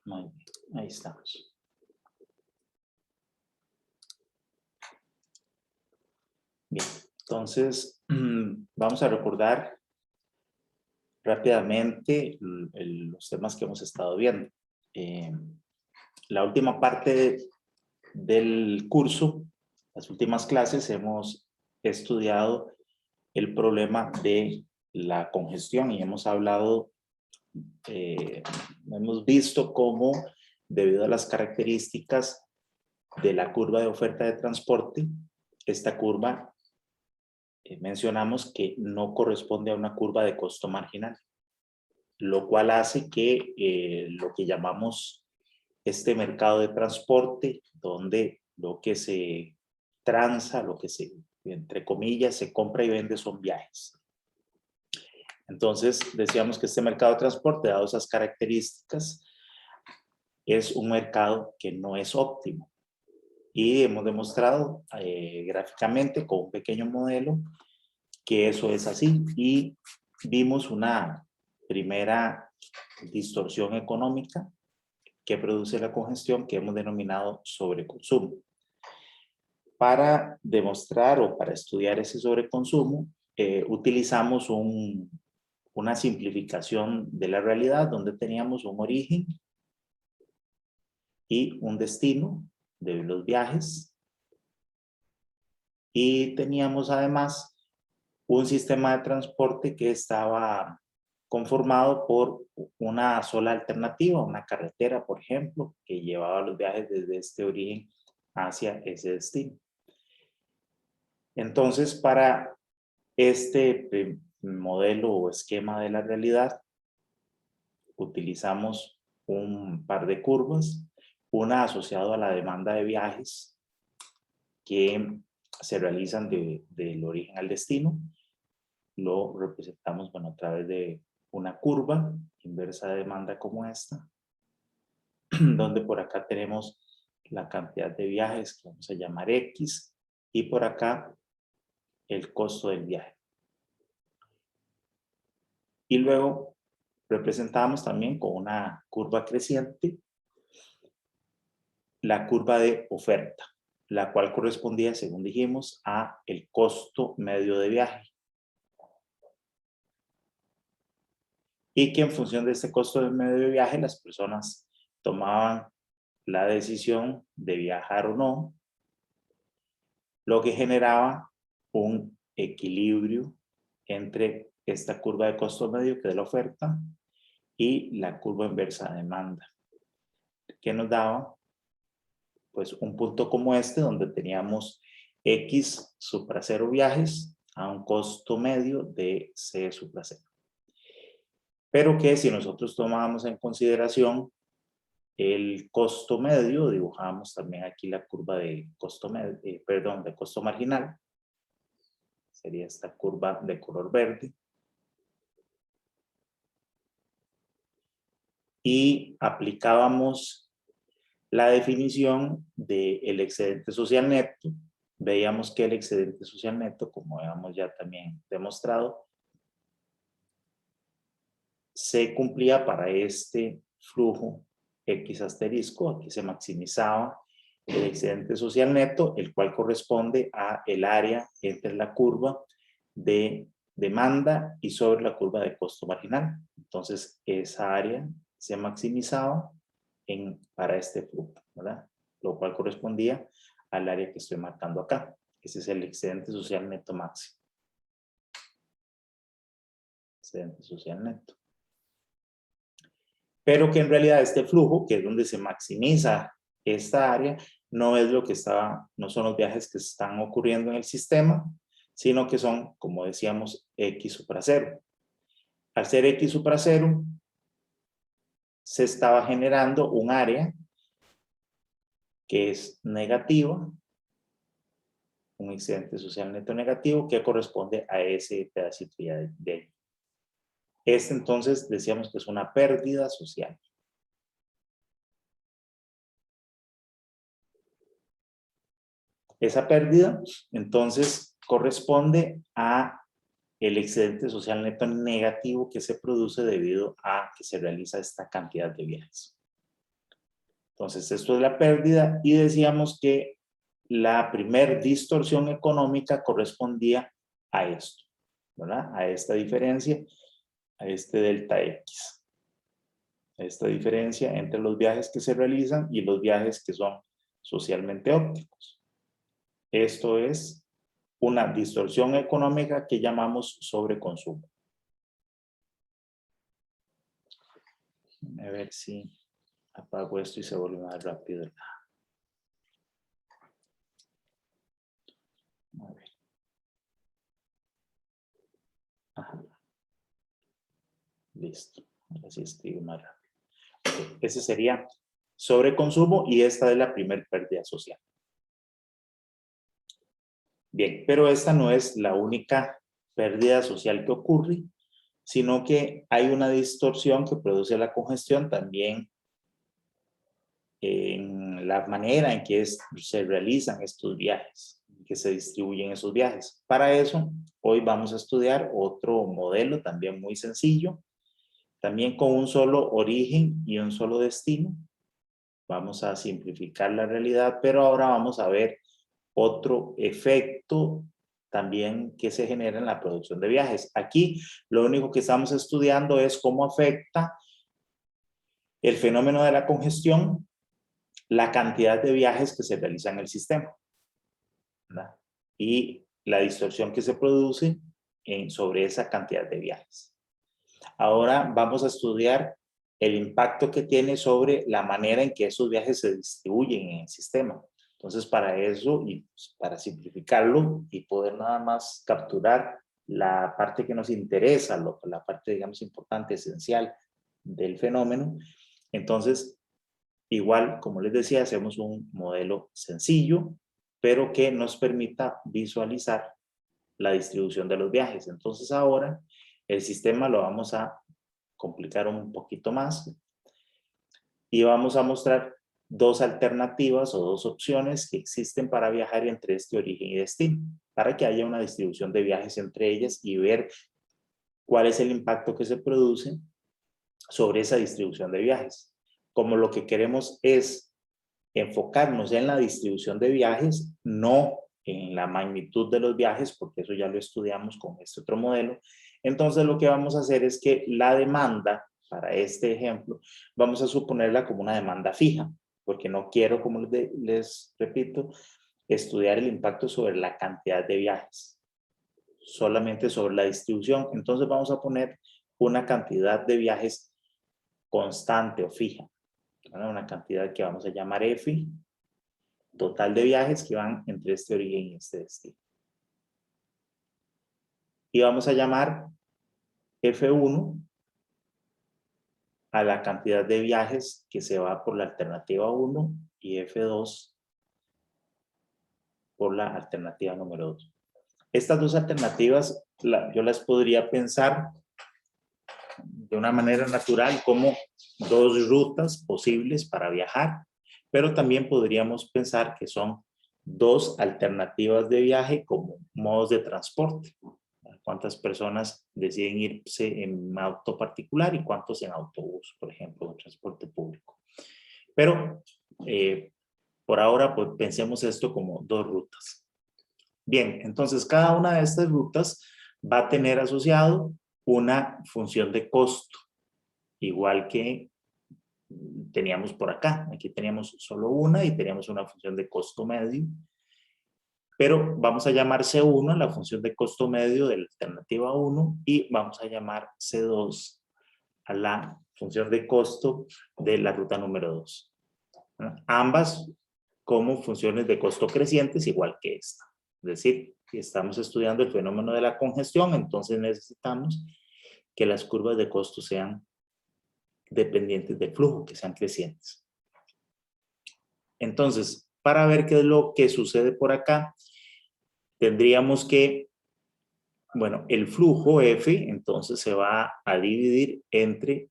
Muy bien, ahí estamos. Bien, entonces vamos a recordar rápidamente los temas que hemos estado viendo. La última parte del curso, las últimas clases, hemos estudiado el problema de la congestión y hemos hablado, hemos visto cómo debido a las características de la curva de oferta de transporte, esta curva mencionamos que no corresponde a una curva de costo marginal, lo cual hace que lo que llamamos este mercado de transporte, donde lo que se transa, lo que se, entre comillas, se compra y vende son viajes. Entonces, decíamos que este mercado de transporte, dado esas características, es un mercado que no es óptimo. Y hemos demostrado gráficamente con un pequeño modelo que eso es así. Y vimos una primera distorsión económica que produce la congestión que hemos denominado sobreconsumo. Para demostrar o para estudiar ese sobreconsumo, utilizamos una simplificación de la realidad donde teníamos un origen y un destino de los viajes y teníamos además un sistema de transporte que estaba conformado por una sola alternativa, una carretera, por ejemplo, que llevaba los viajes desde este origen hacia ese destino. Entonces, para este modelo o esquema de la realidad, utilizamos un par de curvas, una asociada a la demanda de viajes que se realizan del origen al destino. Lo representamos, bueno, a través de una curva inversa de demanda como esta, donde por acá tenemos la cantidad de viajes que vamos a llamar X y por acá el costo del viaje. Y luego representamos también con una curva creciente la curva de oferta, la cual correspondía, según dijimos, a el costo medio de viaje. Y que en función de este costo medio de viaje, las personas tomaban la decisión de viajar o no, lo que generaba un equilibrio entre esta curva de costo medio, que es la oferta, y la curva inversa de demanda, que nos daba pues un punto como este, donde teníamos X supra 0 viajes a un costo medio de C supra 0. Pero que si nosotros tomábamos en consideración el costo medio, dibujamos también aquí la curva de costo medio, de costo marginal. Sería esta curva de color verde. Y aplicábamos la definición del excedente social neto. Veíamos que el excedente social neto, como habíamos ya también demostrado, se cumplía para este flujo X asterisco. Aquí se maximizaba el excedente social neto, el cual corresponde a el área entre la curva de demanda y sobre la curva de costo marginal. Entonces, esa área se maximizaba para este flujo, ¿verdad? Lo cual correspondía al área que estoy marcando acá. Ese es el excedente social neto máximo. Excedente social neto. Pero que en realidad este flujo, que es donde se maximiza esta área, no es lo que no son los viajes que están ocurriendo en el sistema, sino que son, como decíamos, X supra 0. Al ser X supra 0, se estaba generando un área que es negativa, un excedente social neto negativo, que corresponde a ese pedacito de ahí. Este entonces decíamos que es una pérdida social. Esa pérdida entonces corresponde a el excedente social neto negativo que se produce debido a que se realiza esta cantidad de viajes. Entonces, esto es la pérdida y decíamos que la primer distorsión económica correspondía a esto, ¿verdad? A esta diferencia, a este delta X. Esta diferencia entre los viajes que se realizan y los viajes que son socialmente óptimos. Esto es una distorsión económica que llamamos sobreconsumo. A ver si apago esto y se vuelve más rápido. A ver. Ajá. Listo. Ahora sí escribo más rápido. Okay. Ese sería sobreconsumo y esta es la primera pérdida social. Bien, pero esta no es la única pérdida social que ocurre, sino que hay una distorsión que produce la congestión también en la manera en que se realizan estos viajes, que se distribuyen esos viajes. Para eso, hoy vamos a estudiar otro modelo también muy sencillo, también con un solo origen y un solo destino. Vamos a simplificar la realidad, pero ahora vamos a ver otro efecto también que se genera en la producción de viajes. Aquí lo único que estamos estudiando es cómo afecta el fenómeno de la congestión la cantidad de viajes que se realizan en el sistema, ¿verdad? Y la distorsión que se produce sobre esa cantidad de viajes. Ahora vamos a estudiar el impacto que tiene sobre la manera en que esos viajes se distribuyen en el sistema. Entonces, para eso y para simplificarlo y poder nada más capturar la parte que nos interesa, la parte, digamos, importante, esencial del fenómeno, entonces, igual, como les decía, hacemos un modelo sencillo, pero que nos permita visualizar la distribución de los viajes. Entonces ahora el sistema lo vamos a complicar un poquito más y vamos a mostrar dos alternativas o dos opciones que existen para viajar entre este origen y destino, para que haya una distribución de viajes entre ellas y ver cuál es el impacto que se produce sobre esa distribución de viajes. Como lo que queremos es enfocarnos en la distribución de viajes, no en la magnitud de los viajes, porque eso ya lo estudiamos con este otro modelo. Entonces lo que vamos a hacer es que la demanda, para este ejemplo, vamos a suponerla como una demanda fija, porque no quiero, como les repito, estudiar el impacto sobre la cantidad de viajes, solamente sobre la distribución. Entonces vamos a poner una cantidad de viajes constante o fija, una cantidad que vamos a llamar F, total de viajes que van entre este origen y este destino. Y vamos a llamar F1 a la cantidad de viajes que se va por la alternativa 1 y F2 por la alternativa número 2. Estas dos alternativas yo las podría pensar de una manera natural como dos rutas posibles para viajar, pero también podríamos pensar que son dos alternativas de viaje como modos de transporte. ¿Cuántas personas deciden irse en auto particular y cuántos en autobús, por ejemplo, en transporte público? Pero por ahora pues pensemos esto como dos rutas. Bien, entonces cada una de estas rutas va a tener asociado una función de costo, igual que teníamos por acá. Aquí teníamos solo una y teníamos una función de costo medio. Pero vamos a llamar C1 a la función de costo medio de la alternativa 1 y vamos a llamar C2 a la función de costo de la ruta número 2. Ambas como funciones de costo crecientes igual que esta. Es decir, si estamos estudiando el fenómeno de la congestión, entonces necesitamos que las curvas de costo sean dependientes del flujo, que sean crecientes. Entonces, para ver qué es lo que sucede por acá, tendríamos que, bueno, el flujo F entonces se va a dividir entre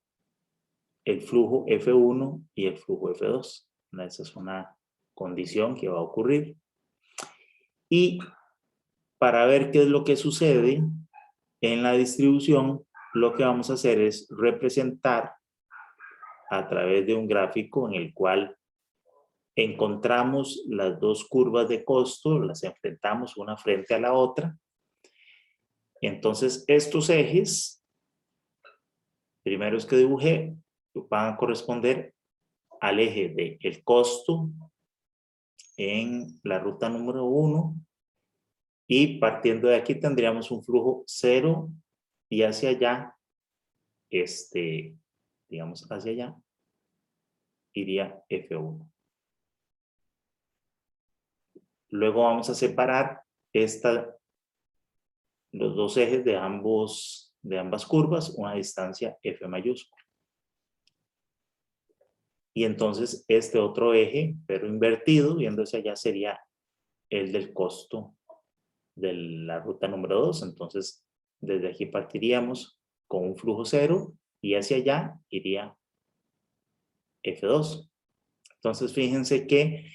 el flujo F1 y el flujo F2. Esa es una condición que va a ocurrir. Y para ver qué es lo que sucede en la distribución, lo que vamos a hacer es representar a través de un gráfico en el cual encontramos las dos curvas de costo, las enfrentamos una frente a la otra. Entonces, estos ejes, primeros que dibujé, van a corresponder al eje del costo en la ruta número 1. Y partiendo de aquí tendríamos un flujo 0 y hacia allá, digamos hacia allá, iría F1. Luego vamos a separar los dos ejes de ambas curvas, una distancia F mayúscula. Y entonces este otro eje, pero invertido, viéndose allá, sería el del costo de la ruta número 2. Entonces, desde aquí partiríamos con un flujo 0 y hacia allá iría F2. Entonces, fíjense que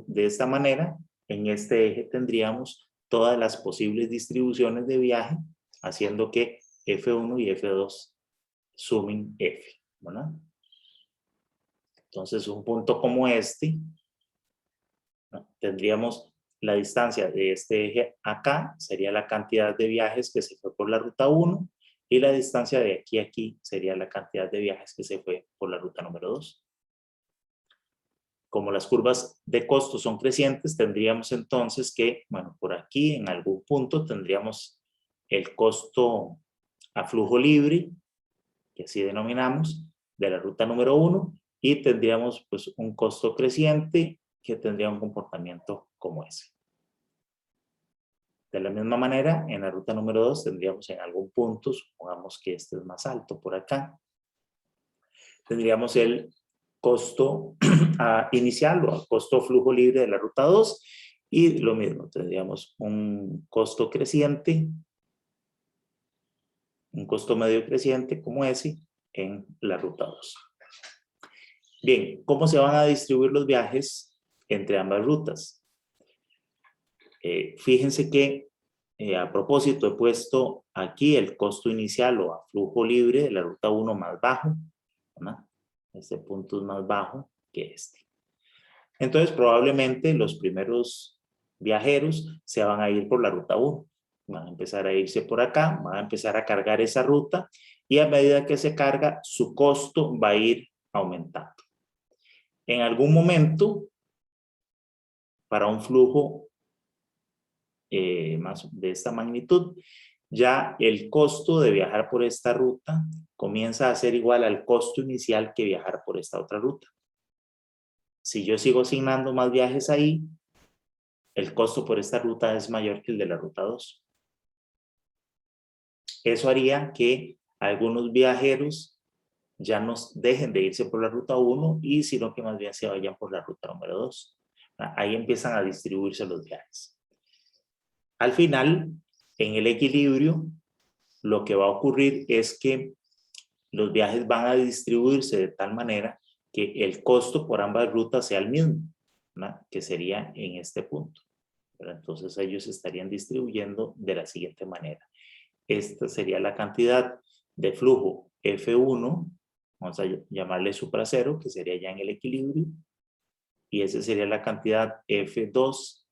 de esta manera, en este eje tendríamos todas las posibles distribuciones de viaje, haciendo que F1 y F2 sumen F, ¿verdad? Entonces, un punto como este, ¿no? Tendríamos la distancia de este eje acá, sería la cantidad de viajes que se fue por la ruta 1, y la distancia de aquí a aquí sería la cantidad de viajes que se fue por la ruta número 2. Como las curvas de costo son crecientes, tendríamos entonces que, bueno, por aquí en algún punto tendríamos el costo a flujo libre, que así denominamos, de la ruta número 1, y tendríamos pues un costo creciente que tendría un comportamiento como ese. De la misma manera, en la ruta número 2 tendríamos en algún punto, supongamos que este es más alto por acá, tendríamos el costo inicial o costo flujo libre de la ruta 2, y lo mismo, tendríamos un costo creciente, un costo medio creciente como ese en la ruta 2. Bien, ¿cómo se van a distribuir los viajes entre ambas rutas? Fíjense que a propósito he puesto aquí el costo inicial o a flujo libre de la ruta 1 más bajo, ¿verdad? Este punto es más bajo que este. Entonces, probablemente los primeros viajeros se van a ir por la ruta 1. Van a empezar a irse por acá, van a empezar a cargar esa ruta, y a medida que se carga, su costo va a ir aumentando. En algún momento, para un flujo más de esta magnitud, ya el costo de viajar por esta ruta comienza a ser igual al costo inicial que viajar por esta otra ruta. Si yo sigo asignando más viajes ahí, el costo por esta ruta es mayor que el de la ruta 2. Eso haría que algunos viajeros ya no dejen de irse por la ruta 1, y sino que más bien se vayan por la ruta número 2. Ahí empiezan a distribuirse los viajes. Al final, en el equilibrio, lo que va a ocurrir es que los viajes van a distribuirse de tal manera que el costo por ambas rutas sea el mismo, ¿no? Que sería en este punto. Pero entonces ellos estarían distribuyendo de la siguiente manera. Esta sería la cantidad de flujo F1, vamos a llamarle supracero, que sería ya en el equilibrio, y esa sería la cantidad F2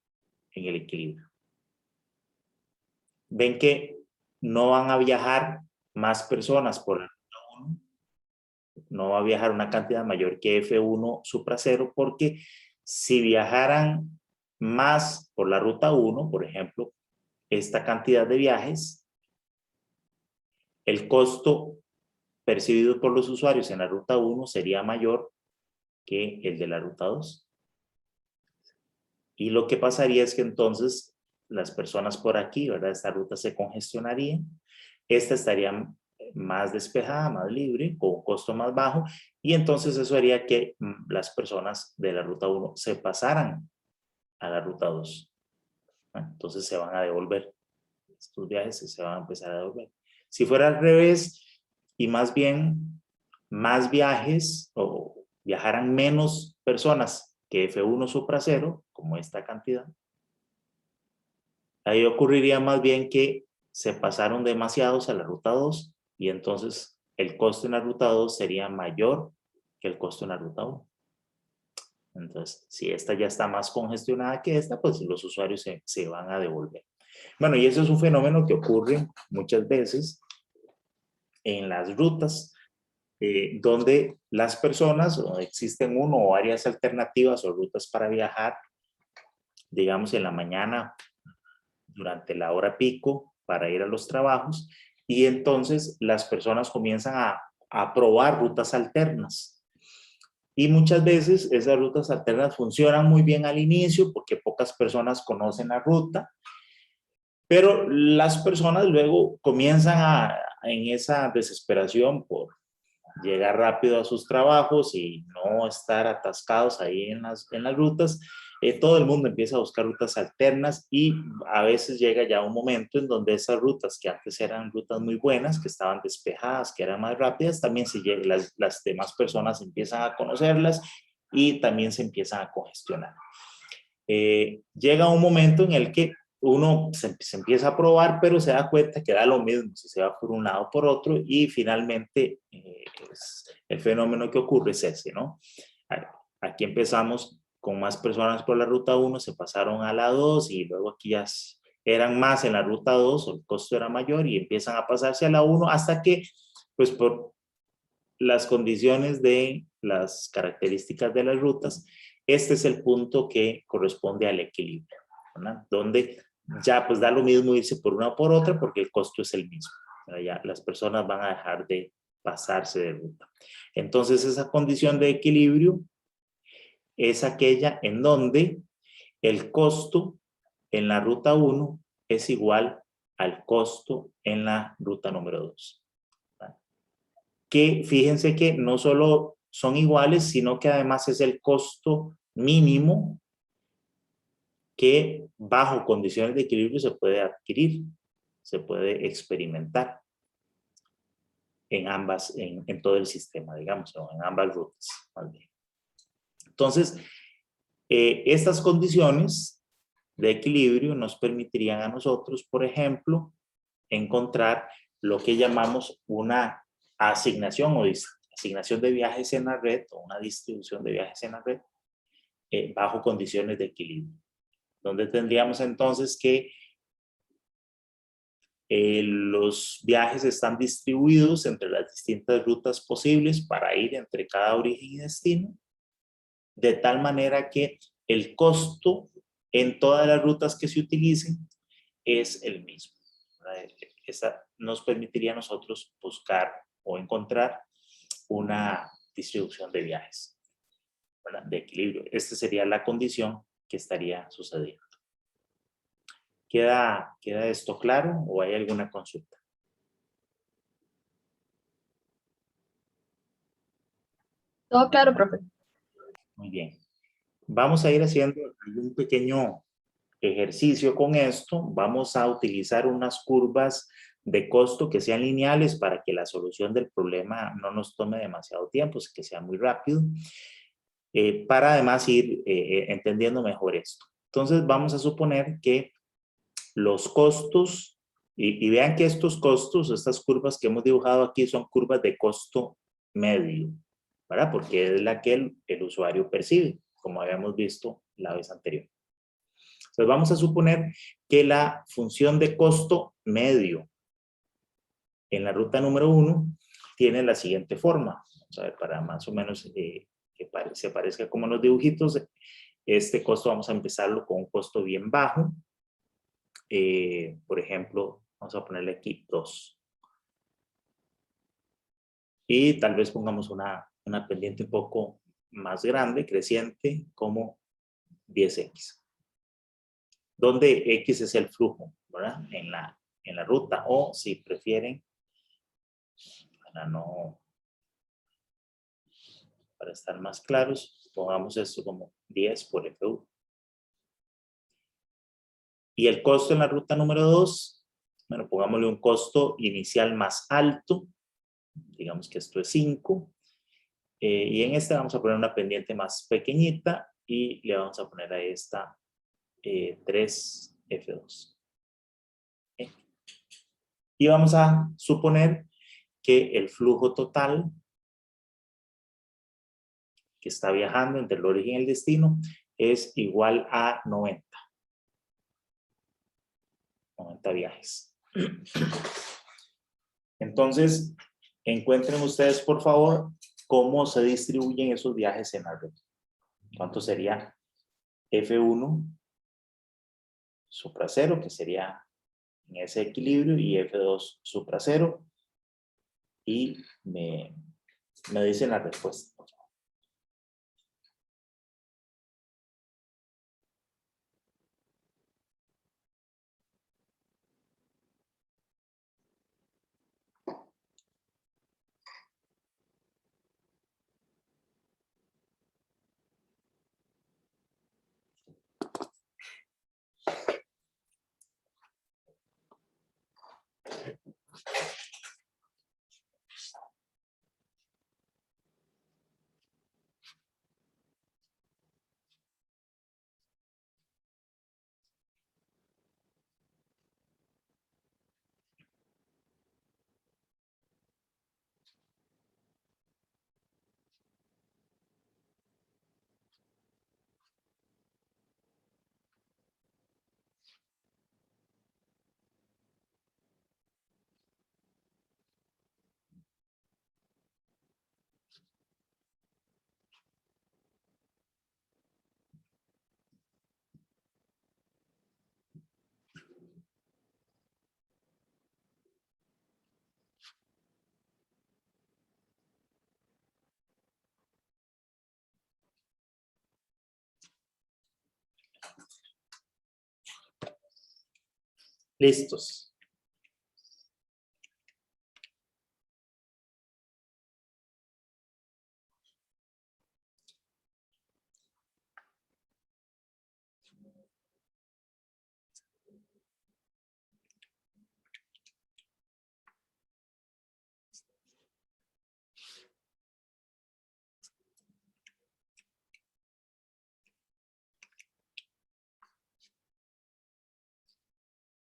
en el equilibrio. Ven que no van a viajar más personas por la ruta 1, no va a viajar una cantidad mayor que F1 supracero, porque si viajaran más por la ruta 1, por ejemplo, esta cantidad de viajes, el costo percibido por los usuarios en la ruta 1 sería mayor que el de la ruta 2. Y lo que pasaría es que entonces las personas por aquí, ¿verdad? Esta ruta se congestionaría, esta estaría más despejada, más libre, con un costo más bajo, y entonces eso haría que las personas de la ruta 1 se pasaran a la ruta 2. Entonces se van a devolver. Estos viajes se van a empezar a devolver. Si fuera al revés, y más bien más viajes o viajaran menos personas que F1 supracero, como esta cantidad, ahí ocurriría más bien que se pasaron demasiados a la ruta 2, y entonces el costo en la ruta 2 sería mayor que el costo en la ruta 1. Entonces, si esta ya está más congestionada que esta, pues los usuarios se van a devolver. Bueno, y eso es un fenómeno que ocurre muchas veces en las rutas, donde las personas, o existen uno o varias alternativas o rutas para viajar, digamos en la mañana, durante la hora pico, para ir a los trabajos, y entonces las personas comienzan a probar rutas alternas. Y muchas veces esas rutas alternas funcionan muy bien al inicio porque pocas personas conocen la ruta, pero las personas luego comienzan en esa desesperación por llegar rápido a sus trabajos y no estar atascados ahí en las rutas. Todo el mundo empieza a buscar rutas alternas y a veces llega ya un momento en donde esas rutas que antes eran rutas muy buenas, que estaban despejadas, que eran más rápidas, también las demás personas empiezan a conocerlas y también se empiezan a congestionar. Llega un momento en el que uno se empieza a probar, pero se da cuenta que da lo mismo si se va por un lado o por otro, y finalmente el fenómeno que ocurre es ese, ¿no? Aquí empezamos con más personas por la ruta 1, se pasaron a la 2 y luego aquí ya eran más en la ruta 2, el costo era mayor y empiezan a pasarse a la 1 hasta que, pues por las condiciones de las características de las rutas, este es el punto que corresponde al equilibrio, ¿verdad? Donde ya pues da lo mismo irse por una o por otra porque el costo es el mismo. Ya las personas van a dejar de pasarse de ruta. Entonces esa condición de equilibrio es aquella en donde el costo en la ruta 1 es igual al costo en la ruta número 2. Que fíjense que no solo son iguales, sino que además es el costo mínimo que bajo condiciones de equilibrio se puede adquirir, se puede experimentar en todo el sistema, digamos, o en ambas rutas. Entonces, estas condiciones de equilibrio nos permitirían a nosotros, por ejemplo, encontrar lo que llamamos una asignación o asignación de viajes en la red o una distribución de viajes en la red bajo condiciones de equilibrio, donde tendríamos entonces que los viajes están distribuidos entre las distintas rutas posibles para ir entre cada origen y destino, de tal manera que el costo en todas las rutas que se utilicen es el mismo. Esa nos permitiría a nosotros buscar o encontrar una distribución de viajes, ¿verdad? De equilibrio. Esta sería la condición que estaría sucediendo. ¿Queda esto claro o hay alguna consulta? Todo claro, profe. Muy bien. Vamos a ir haciendo un pequeño ejercicio con esto. Vamos a utilizar unas curvas de costo que sean lineales para que la solución del problema no nos tome demasiado tiempo, que sea muy rápido, para además ir entendiendo mejor esto. Entonces vamos a suponer que los costos, y vean que estos costos, estas curvas que hemos dibujado aquí son curvas de costo medio, ¿verdad? Porque es la que el usuario percibe, como habíamos visto la vez anterior. Entonces vamos a suponer que la función de costo medio en la ruta número 1 tiene la siguiente forma. Vamos a ver, para más o menos que se parezca como en los dibujitos, este costo vamos a empezarlo con un costo bien bajo. Por ejemplo, vamos a ponerle aquí 2. Y tal vez pongamos una pendiente un poco más grande, creciente, como 10x. Donde x es el flujo, ¿verdad? En la ruta, o si prefieren, para estar más claros, pongamos esto como 10 por F1. Y el costo en la ruta número 2, bueno, pongámosle un costo inicial más alto, digamos que esto es 5, y en esta vamos a poner una pendiente más pequeñita y le vamos a poner a esta 3 F2. ¿Okay? Y vamos a suponer que el flujo total que está viajando entre el origen y el destino es igual a 90. 90 viajes. Entonces, encuentren ustedes, por favor, cómo se distribuyen esos viajes en la ruta. ¿Cuánto sería F1 supra 0, que sería en ese equilibrio, y F2 supra 0? Y me dicen la respuesta. Listos.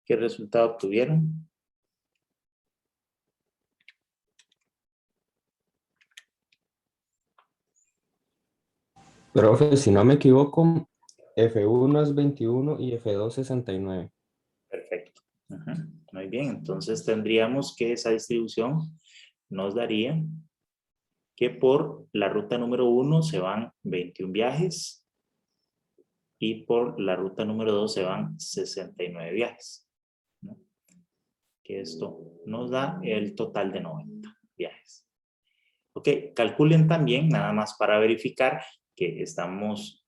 ¿Qué resultado obtuvieron? Profe, si no me equivoco, F1 es 21 y F2 69. Perfecto. Ujú. Muy bien, entonces tendríamos que esa distribución nos daría que por la ruta número 1 se van 21 viajes y por la ruta número 2 se van 69 viajes, ¿no? Que esto nos da el total de 90 viajes. Ok, calculen también, nada más para verificar que estamos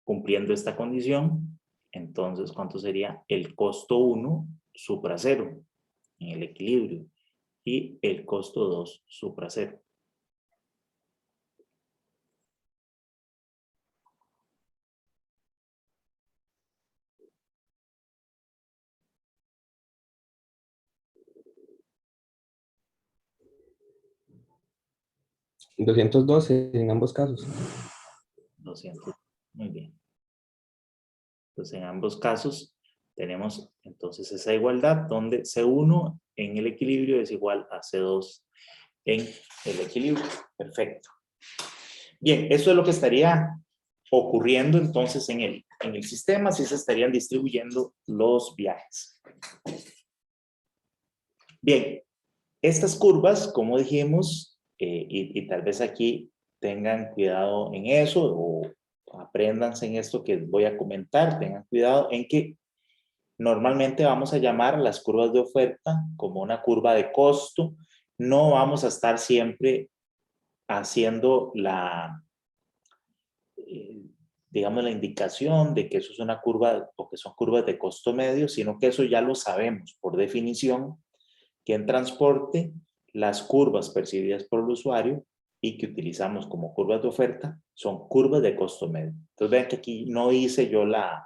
cumpliendo esta condición. Entonces, ¿cuánto sería el costo 1 supra 0 en el equilibrio y el costo 2 supra 0? $212 en ambos casos. 200. Muy bien. Entonces, en ambos casos tenemos entonces esa igualdad donde C1 en el equilibrio es igual a C2 en el equilibrio. Perfecto. Bien, eso es lo que estaría ocurriendo entonces en el sistema, si se estarían distribuyendo los viajes. Bien, estas curvas, como dijimos, y tal vez aquí tengan cuidado en eso o apréndanse en esto que voy a comentar, tengan cuidado en que normalmente vamos a llamar a las curvas de oferta como una curva de costo. No vamos a estar siempre haciendo digamos, la indicación de que eso es una curva o que son curvas de costo medio, sino que eso ya lo sabemos por definición, que en transporte las curvas percibidas por el usuario y que utilizamos como curvas de oferta son curvas de costo medio. Entonces vean que aquí no hice yo la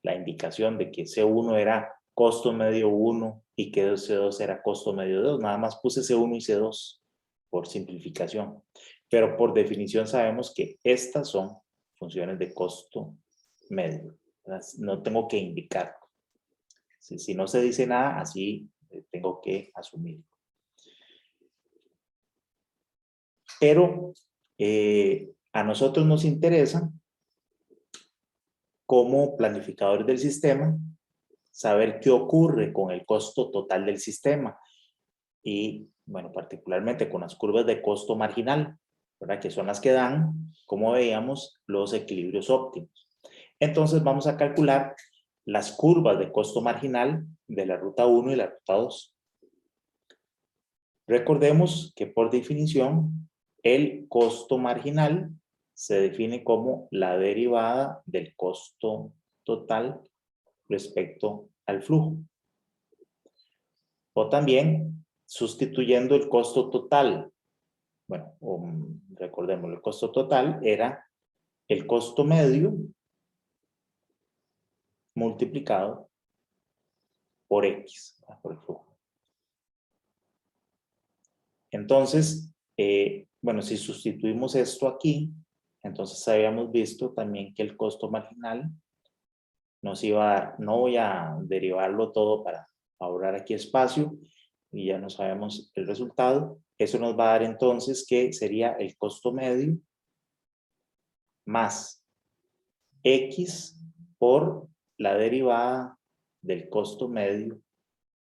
indicación de que C1 era costo medio 1 y que C2 era costo medio 2, nada más puse C1 y C2 por simplificación, pero por definición sabemos que estas son funciones de costo medio. No tengo que indicarlo. Si no se dice nada, así tengo que asumir. Pero A nosotros nos interesa, como planificadores del sistema, saber qué ocurre con el costo total del sistema y, bueno, particularmente con las curvas de costo marginal, ¿verdad? Que son las que dan, como veíamos, los equilibrios óptimos. Entonces vamos a calcular las curvas de costo marginal de la ruta 1 y la ruta 2. Recordemos que por definición el costo marginal se define como la derivada del costo total respecto al flujo. O también sustituyendo el costo total. Bueno, recordemos, el costo total era el costo medio multiplicado por X, por el flujo. Entonces, bueno, si sustituimos esto aquí, entonces habíamos visto también que el costo marginal nos iba a dar, no voy a derivarlo todo para ahorrar aquí espacio, y ya no sabemos el resultado. Eso nos va a dar entonces que sería el costo medio más X por la derivada del costo medio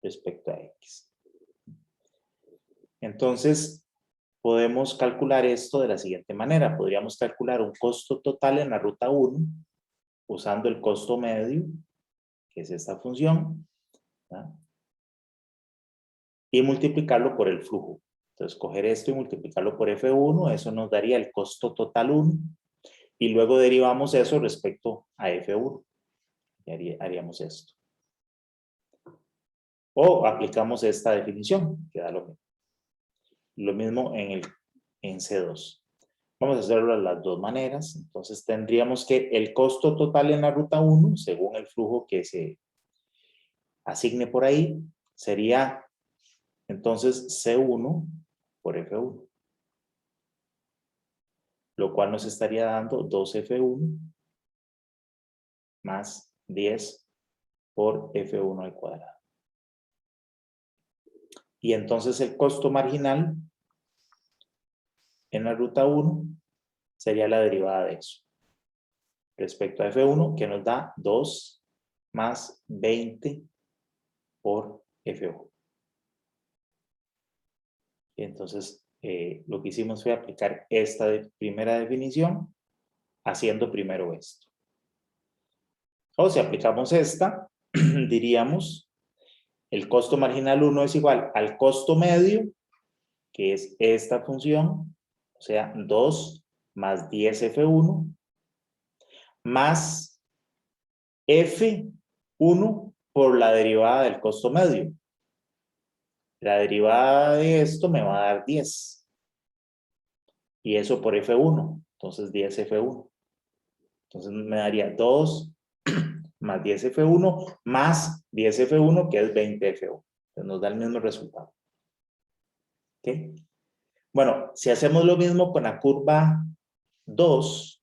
respecto a X. Entonces, podemos calcular esto de la siguiente manera. Podríamos calcular un costo total en la ruta 1 usando el costo medio, que es esta función, ¿verdad? Y multiplicarlo por el flujo. Entonces, coger esto y multiplicarlo por F1, eso nos daría el costo total 1, y luego derivamos eso respecto a F1. Y haríamos esto. O aplicamos esta definición, que da lo mismo. Lo mismo en C2. Vamos a hacerlo de las dos maneras. Entonces tendríamos que el costo total en la ruta 1, según el flujo que se asigne por ahí, sería entonces C1 por F1. Lo cual nos estaría dando 2F1 más 10 por F1 al cuadrado. Y entonces el costo marginal en la ruta 1 sería la derivada de eso. Respecto a F1, que nos da 2 más 20 por F1. Y entonces lo que hicimos fue aplicar esta primera definición haciendo primero esto. O si aplicamos esta, diríamos el costo marginal 1 es igual al costo medio, que es esta función, o sea, 2 más 10F1, más F1 por la derivada del costo medio. La derivada de esto me va a dar 10. Y eso por F1. Entonces 10F1. Entonces me daría 2 más 10F1 más 10F1, que es 20F1. Entonces nos da el mismo resultado. ¿Ok? Bueno, si hacemos lo mismo con la curva 2,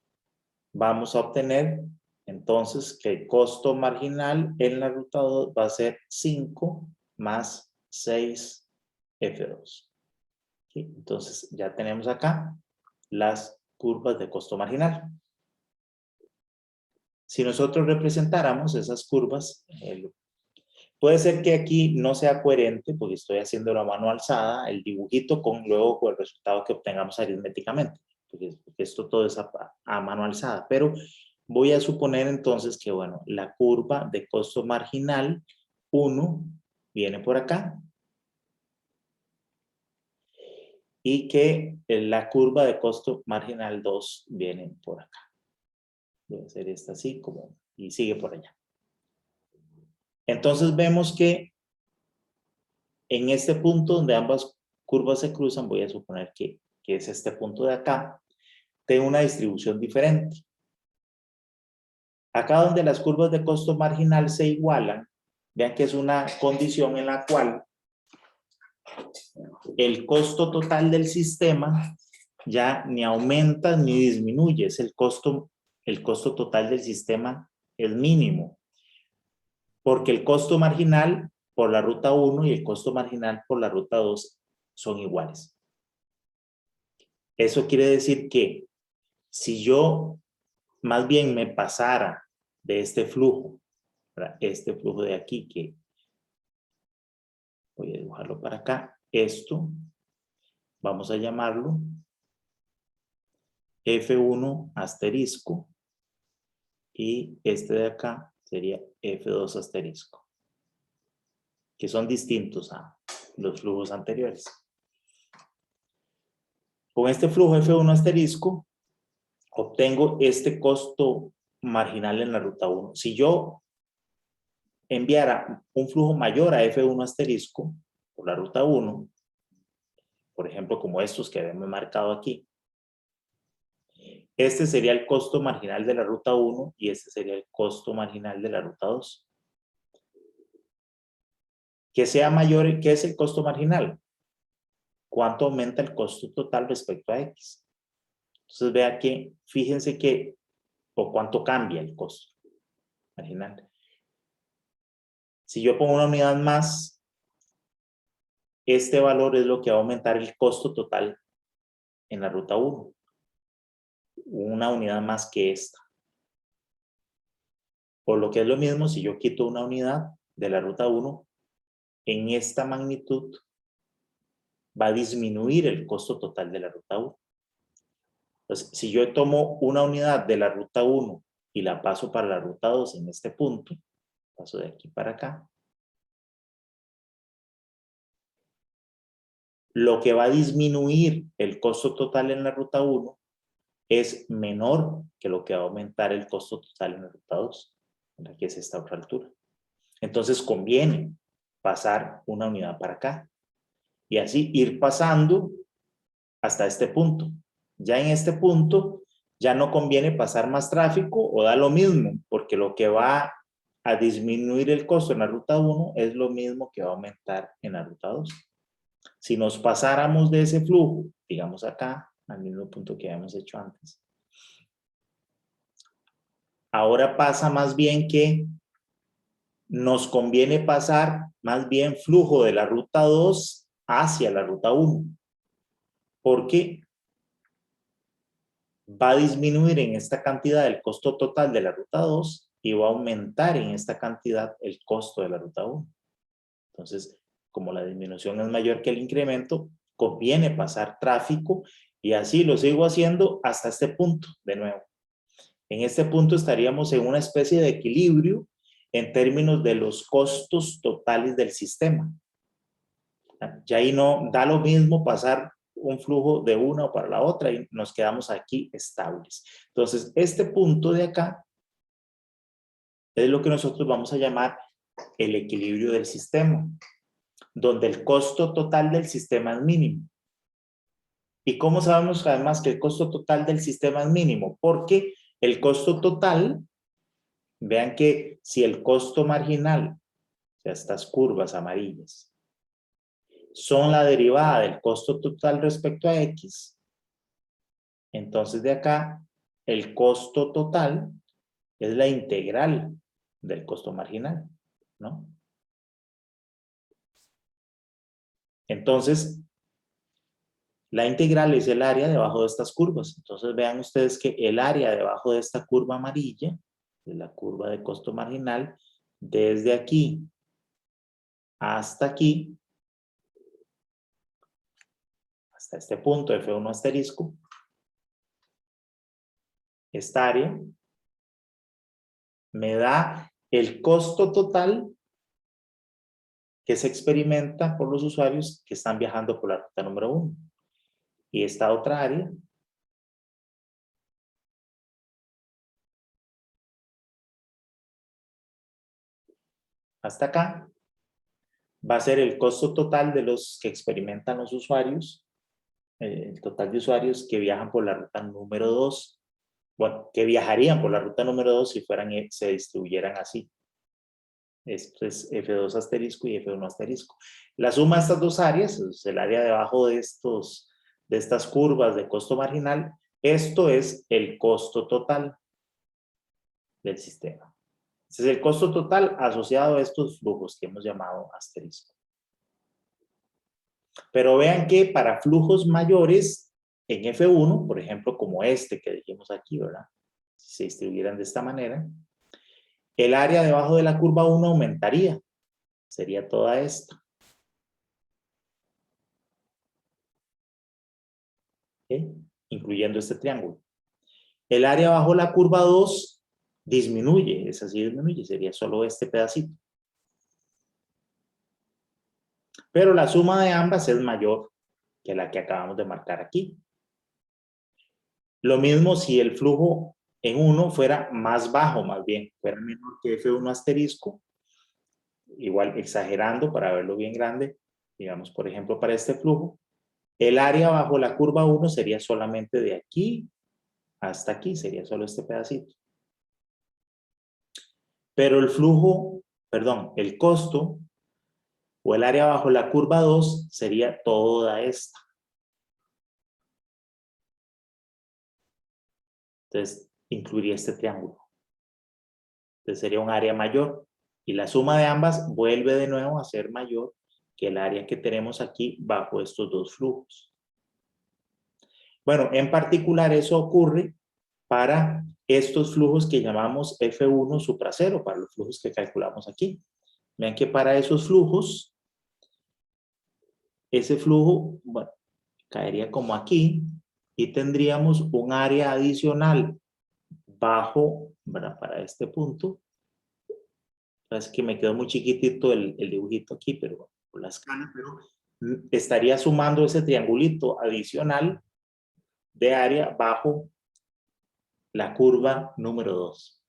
vamos a obtener entonces que el costo marginal en la ruta 2 va a ser 5 más 6F2. ¿Sí? Entonces ya tenemos acá las curvas de costo marginal. Si nosotros representáramos esas curvas, puede ser que aquí no sea coherente porque estoy haciendo la mano alzada, el dibujito con luego con el resultado que obtengamos aritméticamente, porque esto todo es a mano alzada, pero voy a suponer entonces que, bueno, la curva de costo marginal 1 viene por acá y que la curva de costo marginal 2 viene por acá. Voy a hacer esta así como y sigue por allá. Entonces vemos que en este punto donde ambas curvas se cruzan, voy a suponer que es este punto de acá, tengo una distribución diferente. Acá donde las curvas de costo marginal se igualan, vean que es una condición en la cual el costo total del sistema ya ni aumenta ni disminuye, es el costo total del sistema es mínimo, porque el costo marginal por la ruta 1 y el costo marginal por la ruta 2 son iguales. Eso quiere decir que Si yo más bien me pasara de este flujo, ¿verdad? Este flujo de aquí, que voy a dibujarlo para acá, esto, vamos a llamarlo F1 asterisco, y este de acá sería F2 asterisco, que son distintos a los flujos anteriores. Con este flujo F1 asterisco, obtengo este costo marginal en la ruta 1. Si yo enviara un flujo mayor a F1 asterisco por la ruta 1, por ejemplo, como estos que habíamos marcado aquí, este sería el costo marginal de la ruta 1 y este sería el costo marginal de la ruta 2. Que sea mayor, ¿qué es el costo marginal? ¿Cuánto aumenta el costo total respecto a X? Entonces vea que, fíjense que, o cuánto cambia el costo marginal. Si yo pongo una unidad más, este valor es lo que va a aumentar el costo total en la ruta 1. Una unidad más que esta. Por lo que es lo mismo, si yo quito una unidad de la ruta 1, en esta magnitud va a disminuir el costo total de la ruta 1. Entonces, si yo tomo una unidad de la ruta 1 y la paso para la ruta 2 en este punto, paso de aquí para acá, lo que va a disminuir el costo total en la ruta 1 es menor que lo que va a aumentar el costo total en la ruta 2, que es esta otra altura. Entonces conviene pasar una unidad para acá y así ir pasando hasta este punto. Ya en este punto ya no conviene pasar más tráfico o da lo mismo, porque lo que va a disminuir el costo en la ruta 1 es lo mismo que va a aumentar en la ruta 2. Si nos pasáramos de ese flujo, digamos acá, al mismo punto que habíamos hecho antes, ahora pasa más bien que nos conviene pasar más bien flujo de la ruta 2 hacia la ruta 1, porque va a disminuir en esta cantidad el costo total de la ruta 2 y va a aumentar en esta cantidad el costo de la ruta 1. Entonces, como la disminución es mayor que el incremento, conviene pasar tráfico y así lo sigo haciendo hasta este punto de nuevo. En este punto estaríamos en una especie de equilibrio en términos de los costos totales del sistema. Ya ahí no da lo mismo pasar un flujo de una o para la otra y nos quedamos aquí estables. Entonces, este punto de acá es lo que nosotros vamos a llamar el equilibrio del sistema, donde el costo total del sistema es mínimo. ¿Y cómo sabemos además que el costo total del sistema es mínimo? Porque el costo total, vean que si el costo marginal, o sea, estas curvas amarillas, son la derivada del costo total respecto a X, entonces de acá el costo total es la integral del costo marginal, ¿no? Entonces, la integral es el área debajo de estas curvas. Entonces vean ustedes que el área debajo de esta curva amarilla, de la curva de costo marginal, desde aquí hasta aquí, hasta este punto F1 asterisco, esta área me da el costo total que se experimenta por los usuarios que están viajando por la ruta número 1. Y esta otra área hasta acá va a ser el costo total de los que experimentan los usuarios, el total de usuarios que viajan por la ruta número 2, bueno, que viajarían por la ruta número 2 si fueran, se distribuyeran así. Esto es F2 asterisco y F1 asterisco. La suma de estas dos áreas, es el área debajo de estas curvas de costo marginal, esto es el costo total del sistema. Ese es el costo total asociado a estos flujos que hemos llamado asterisco. Pero vean que para flujos mayores, en F1, por ejemplo, como este que dijimos aquí, ¿verdad? Si se distribuyeran de esta manera, el área debajo de la curva 1 aumentaría. Sería toda esta. ¿Ok? Incluyendo este triángulo. El área bajo la curva 2 disminuye, esa sí disminuye, sería solo este pedacito. Pero la suma de ambas es mayor que la que acabamos de marcar aquí. Lo mismo si el flujo en 1 fuera más bajo, más bien, fuera menor que F1 asterisco, igual exagerando para verlo bien grande, digamos, por ejemplo, para este flujo, el área bajo la curva 1 sería solamente de aquí hasta aquí, sería solo este pedacito. Pero el flujo, perdón, el costo o el área bajo la curva 2 sería toda esta. Entonces, incluiría este triángulo. Entonces, sería un área mayor. Y la suma de ambas vuelve de nuevo a ser mayor que el área que tenemos aquí bajo estos dos flujos. Bueno, en particular eso ocurre para estos flujos que llamamos F1 supracero, para los flujos que calculamos aquí. Vean que para esos flujos, ese flujo, bueno, caería como aquí y tendríamos un área adicional bajo, ¿verdad? Para este punto. Es que me quedó muy chiquitito el dibujito aquí, pero por la escala, pero estaría sumando ese triangulito adicional de área bajo la curva número 2.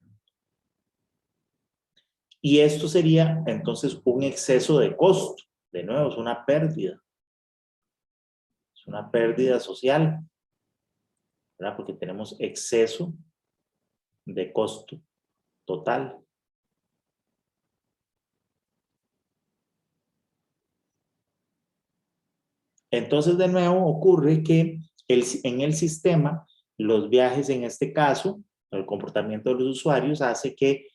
Y esto sería entonces un exceso de costo. De nuevo, es una pérdida. Es una pérdida social, ¿verdad? Porque tenemos exceso de costo total. Entonces, de nuevo, ocurre que en el sistema, los viajes en este caso, el comportamiento de los usuarios hace que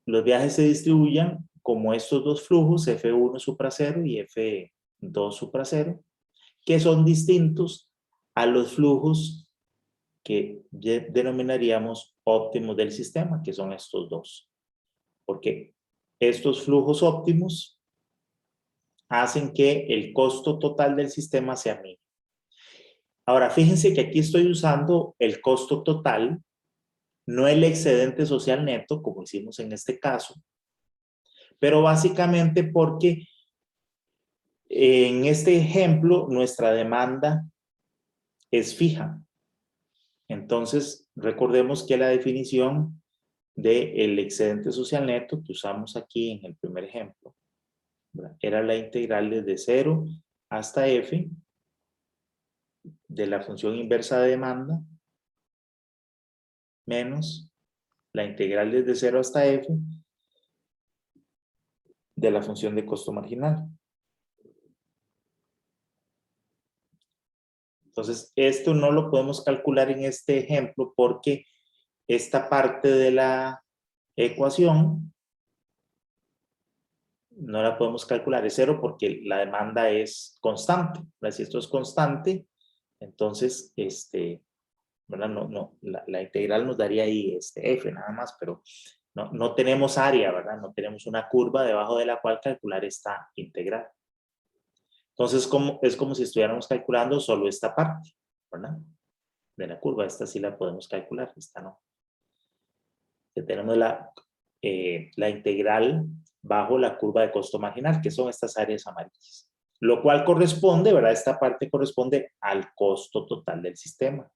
los viajes se distribuyan como estos dos flujos, F1 supracero y F2 supracero, que son distintos a los flujos que denominaríamos óptimos del sistema, que son estos dos. Porque estos flujos óptimos hacen que el costo total del sistema sea mínimo. Ahora, fíjense que aquí estoy usando el costo total, no el excedente social neto, como hicimos en este caso, pero básicamente porque en este ejemplo nuestra demanda es fija. Entonces, recordemos que la definición del excedente social neto que usamos aquí en el primer ejemplo, ¿verdad? Era la integral desde 0 hasta f de la función inversa de demanda menos la integral desde 0 hasta f de la función de costo marginal. Entonces, esto no lo podemos calcular en este ejemplo porque esta parte de la ecuación no la podemos calcular, es 0 porque la demanda es constante. Si esto es constante, entonces, ¿verdad? La integral nos daría ahí f nada más, pero no tenemos área, ¿verdad? No tenemos una curva debajo de la cual calcular esta integral. Entonces, es como si estuviéramos calculando solo esta parte, ¿verdad? De la curva. Esta sí la podemos calcular, esta no. Tenemos la integral bajo la curva de costo marginal, que son estas áreas amarillas. Lo cual corresponde, ¿verdad? Esta parte corresponde al costo total del sistema.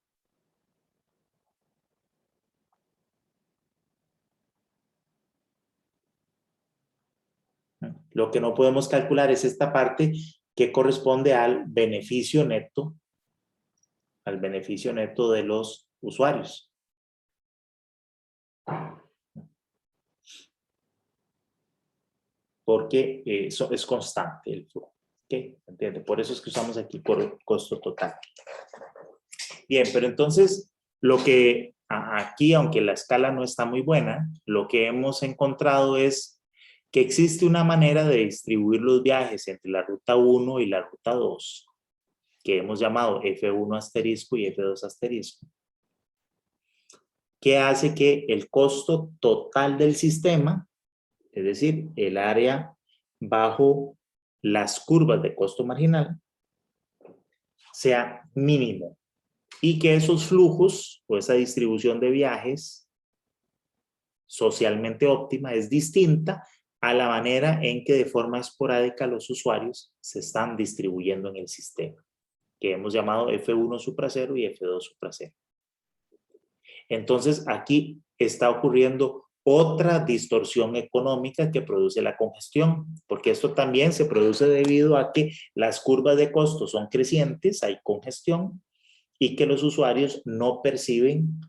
Lo que no podemos calcular es esta parte que corresponde al beneficio neto de los usuarios. Porque eso es constante el flujo. ¿Okay? ¿Entiende? Por eso es que usamos aquí por costo total. Bien, pero entonces lo que aquí, aunque la escala no está muy buena, lo que hemos encontrado es que existe una manera de distribuir los viajes entre la ruta 1 y la ruta 2 que hemos llamado F1 asterisco y F2 asterisco, que hace que el costo total del sistema, es decir, el área bajo las curvas de costo marginal, sea mínimo y que esos flujos o esa distribución de viajes socialmente óptima es distinta a la manera en que de forma esporádica los usuarios se están distribuyendo en el sistema, que hemos llamado F1 supracero y F2 supracero. Entonces aquí está ocurriendo otra distorsión económica que produce la congestión, porque esto también se produce debido a que las curvas de costos son crecientes, hay congestión, y que los usuarios no perciben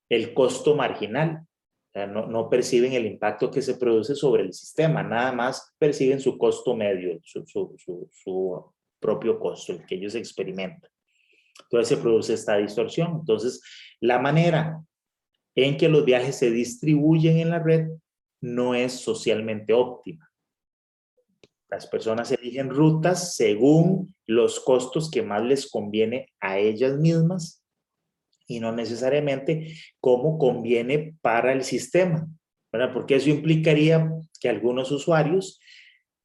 el costo marginal, o sea, no perciben el impacto que se produce sobre el sistema, nada más perciben su costo medio, su propio costo, el que ellos experimentan. Entonces se produce esta distorsión. Entonces, la manera en que los viajes se distribuyen en la red no es socialmente óptima. Las personas eligen rutas según los costos que más les conviene a ellas mismas y no necesariamente cómo conviene para el sistema, ¿verdad? Porque eso implicaría que algunos usuarios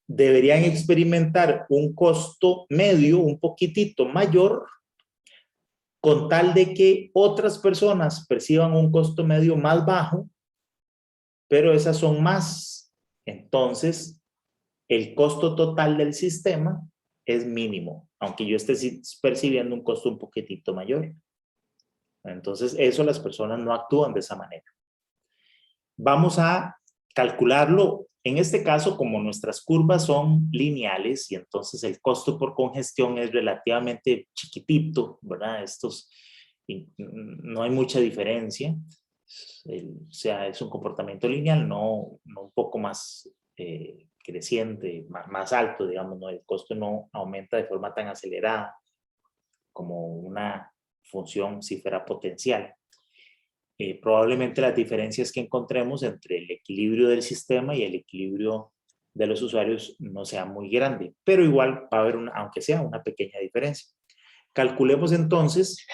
deberían experimentar un costo medio un poquitito mayor con tal de que otras personas perciban un costo medio más bajo, pero esas son más. Entonces, el costo total del sistema es mínimo, aunque yo esté percibiendo un costo un poquitito mayor. Entonces, eso las personas no actúan de esa manera. Vamos a calcularlo. En este caso, como nuestras curvas son lineales y entonces el costo por congestión es relativamente chiquitito, ¿verdad? No hay mucha diferencia. O sea, es un comportamiento lineal, no un poco más creciente, más alto, digamos, ¿no? El costo no aumenta de forma tan acelerada como una función si fuera potencial. Probablemente las diferencias que encontremos entre el equilibrio del sistema y el equilibrio de los usuarios no sea muy grande, pero igual va a haber, aunque sea una pequeña diferencia. Calculemos entonces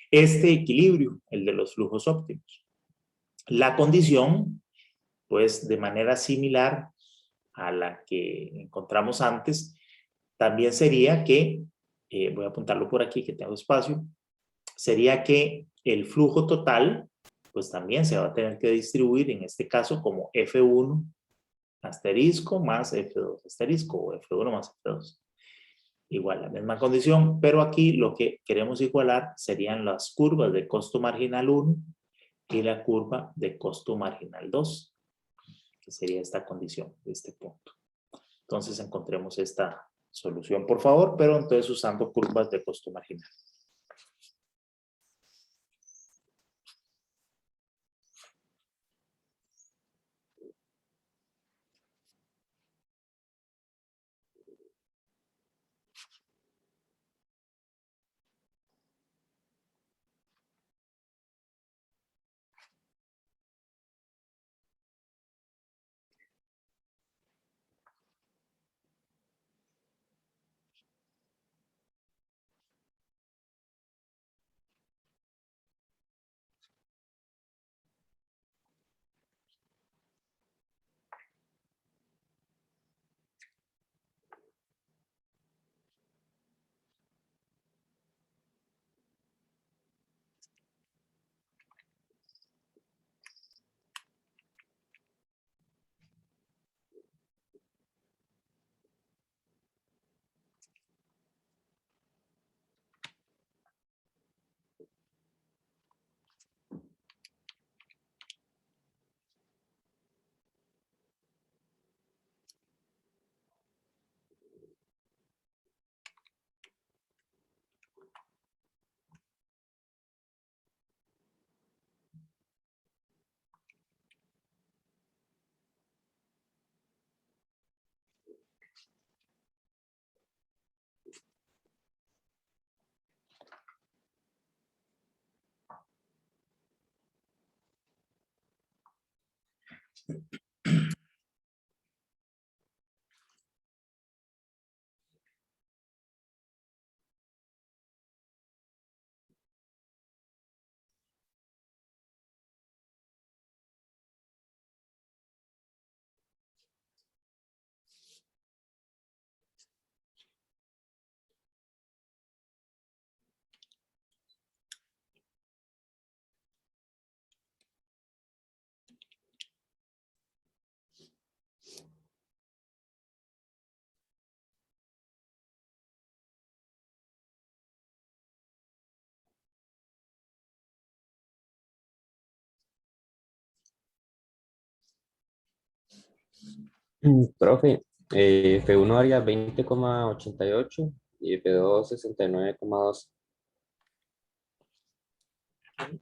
este equilibrio, el de los flujos óptimos. La condición, pues de manera similar a la que encontramos antes, también sería que, voy a apuntarlo por aquí que tengo espacio, sería que el flujo total, pues también se va a tener que distribuir en este caso como F1 asterisco más F2 asterisco o F1 más F2. Igual la misma condición, pero aquí lo que queremos igualar serían las curvas de costo marginal 1 y la curva de costo marginal 2, que sería esta condición de este punto. Entonces encontremos esta solución, por favor, pero entonces usando curvas de costo marginal. Profe, F1 haría 20,88 y F2 69,2.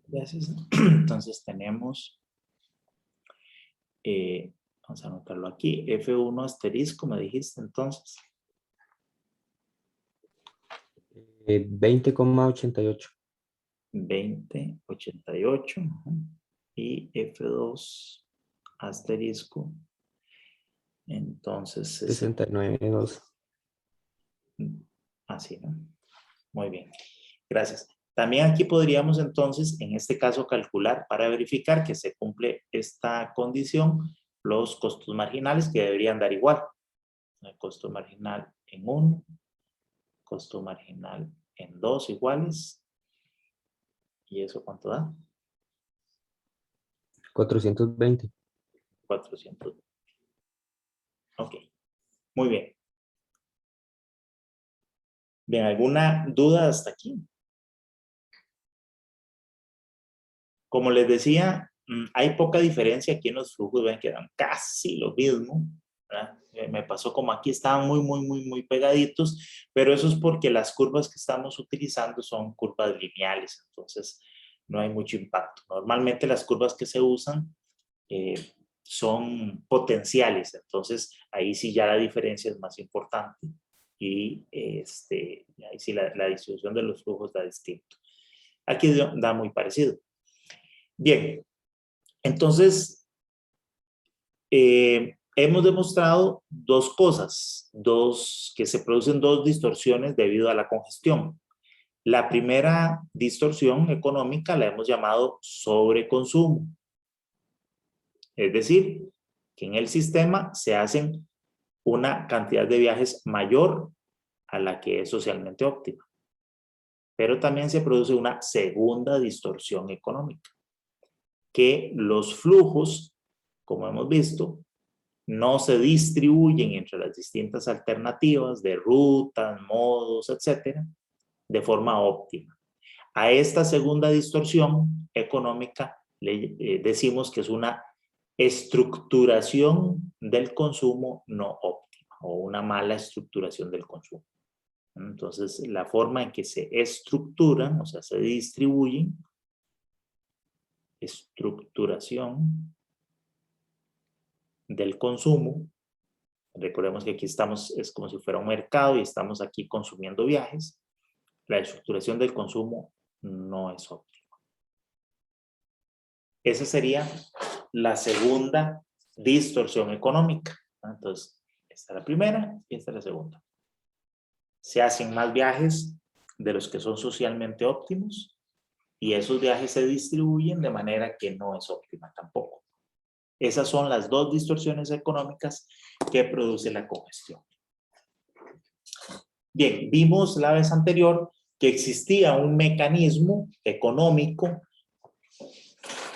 Gracias. Entonces tenemos, vamos a anotarlo aquí, F1 asterisco, me dijiste entonces. 20,88. 20,88 y F2 asterisco, entonces 69,2. así, ¿no? Muy bien, gracias. También aquí podríamos entonces, en este caso, calcular para verificar que se cumple esta condición los costos marginales que deberían dar igual. El costo marginal en 1, costo marginal en 2 iguales. ¿Y eso cuánto da? 420. 400. Ok, muy bien. Bien, ¿alguna duda hasta aquí? Como les decía, hay poca diferencia aquí en los flujos, ven que dan casi lo mismo, ¿verdad? Me pasó como aquí estaban muy pegaditos, pero eso es porque las curvas que estamos utilizando son curvas lineales, entonces no hay mucho impacto. Normalmente las curvas que se usan son potenciales, entonces ahí sí ya la diferencia es más importante y ahí sí la distribución de los flujos da distinto. Aquí da muy parecido. Bien, entonces hemos demostrado dos cosas, que se producen dos distorsiones debido a la congestión. La primera distorsión económica la hemos llamado sobreconsumo. Es decir, que en el sistema se hacen una cantidad de viajes mayor a la que es socialmente óptima. Pero también se produce una segunda distorsión económica, que los flujos, como hemos visto, no se distribuyen entre las distintas alternativas de rutas, modos, etcétera, de forma óptima. A esta segunda distorsión económica le decimos que es una estructuración del consumo no óptima o una mala estructuración del consumo. Entonces, la forma en que se estructuran, o sea, se distribuyen, estructuración del consumo. Recordemos que aquí estamos, es como si fuera un mercado y estamos aquí consumiendo viajes. La estructuración del consumo no es óptima. Esa sería la segunda distorsión económica. Entonces, esta es la primera y esta es la segunda. Se hacen más viajes de los que son socialmente óptimos y esos viajes se distribuyen de manera que no es óptima tampoco. Esas son las dos distorsiones económicas que produce la congestión. Bien, vimos la vez anterior que existía un mecanismo económico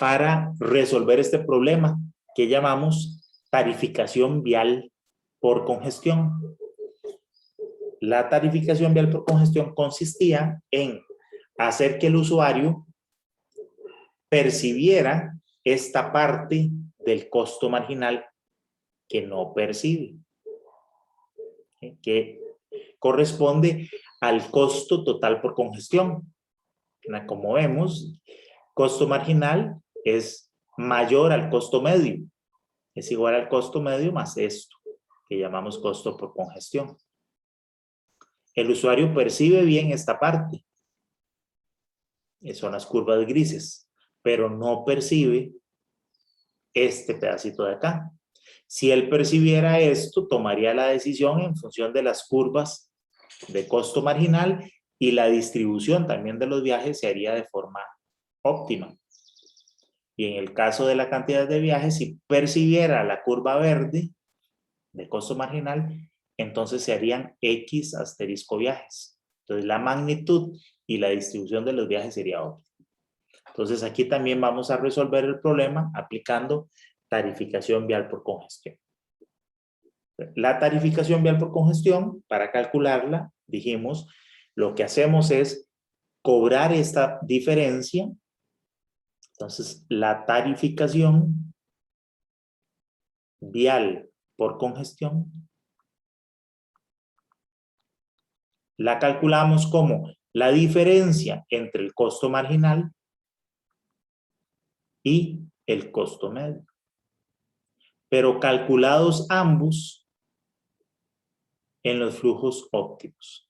para resolver este problema que llamamos tarificación vial por congestión. La tarificación vial por congestión consistía en hacer que el usuario percibiera esta parte del costo marginal que no percibe, que corresponde al costo total por congestión. Como vemos, costo marginal es mayor al costo medio, es igual al costo medio más esto, que llamamos costo por congestión. El usuario percibe bien esta parte, son las curvas grises, pero no percibe este pedacito de acá. Si él percibiera esto, tomaría la decisión en función de las curvas de costo marginal y la distribución también de los viajes se haría de forma óptima. Y en el caso de la cantidad de viajes, si percibiera la curva verde de costo marginal, entonces se harían X asterisco viajes. Entonces la magnitud y la distribución de los viajes sería óptima. Entonces aquí también vamos a resolver el problema aplicando tarificación vial por congestión. La tarificación vial por congestión, para calcularla, dijimos, lo que hacemos es cobrar esta diferencia. Entonces, la tarificación vial por congestión, la calculamos como la diferencia entre el costo marginal y el costo medio. Pero calculados ambos en los flujos óptimos.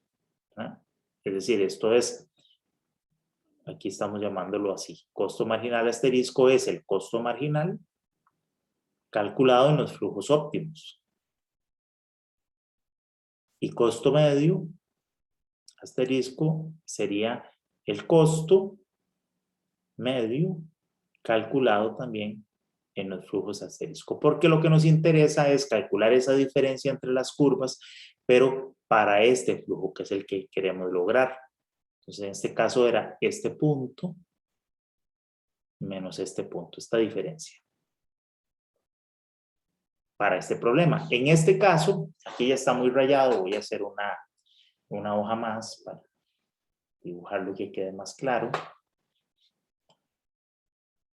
¿Ah? Es decir, esto es, aquí estamos llamándolo así, costo marginal asterisco es el costo marginal calculado en los flujos óptimos. Y costo medio asterisco sería el costo medio calculado también en los flujos asterisco, porque lo que nos interesa es calcular esa diferencia entre las curvas, pero para este flujo que es el que queremos lograr. Entonces, en este caso era este punto menos este punto, esta diferencia. Para este problema. En este caso, aquí ya está muy rayado, voy a hacer una hoja más para dibujarlo que quede más claro.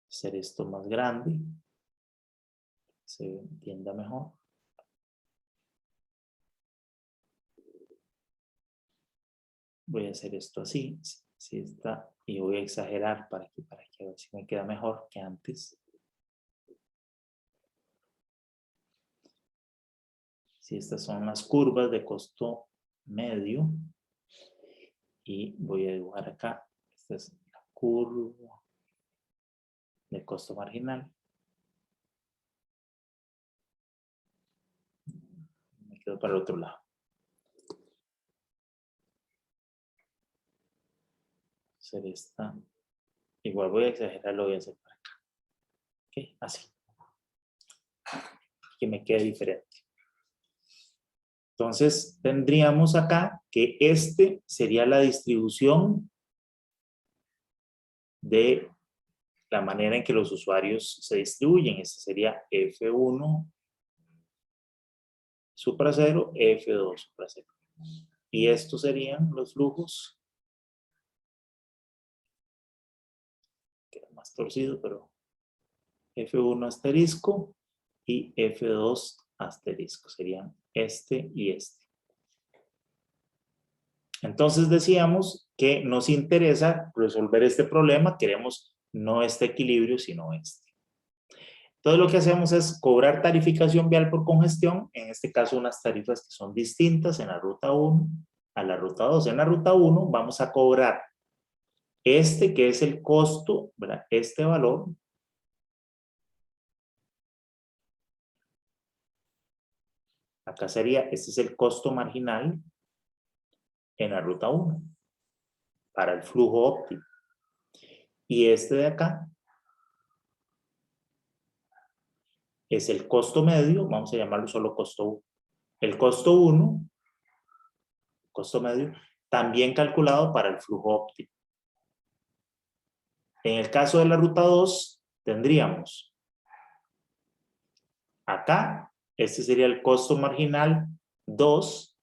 Hacer esto más grande, se entienda mejor. Voy a hacer esto así, si está, y voy a exagerar para que a ver si me queda mejor que antes. Si estas son las curvas de costo medio, y voy a dibujar acá, esta es la curva de costo marginal. Me quedo para el otro lado. Hacer esta. Igual voy a exagerar, lo voy a hacer para acá. ¿Ok? Así. Que me quede diferente. Entonces, tendríamos acá que este sería la distribución de la manera en que los usuarios se distribuyen. Este sería F1 supra 0, F2 supra 0. Y estos serían los flujos. Queda más torcido, pero F1 asterisco y F2 asterisco. Serían este y este. Entonces decíamos que nos interesa resolver este problema. Queremos no este equilibrio, sino este. Entonces lo que hacemos es cobrar tarificación vial por congestión, en este caso unas tarifas que son distintas en la ruta 1 a la ruta 2. En la ruta 1 vamos a cobrar este que es el costo, ¿verdad? Este valor. Acá sería, este es el costo marginal en la ruta 1 para el flujo óptimo. Y este de acá es el costo medio, vamos a llamarlo solo costo 1. El costo 1, costo medio, también calculado para el flujo óptimo. En el caso de la ruta 2, tendríamos acá, este sería el costo marginal 2,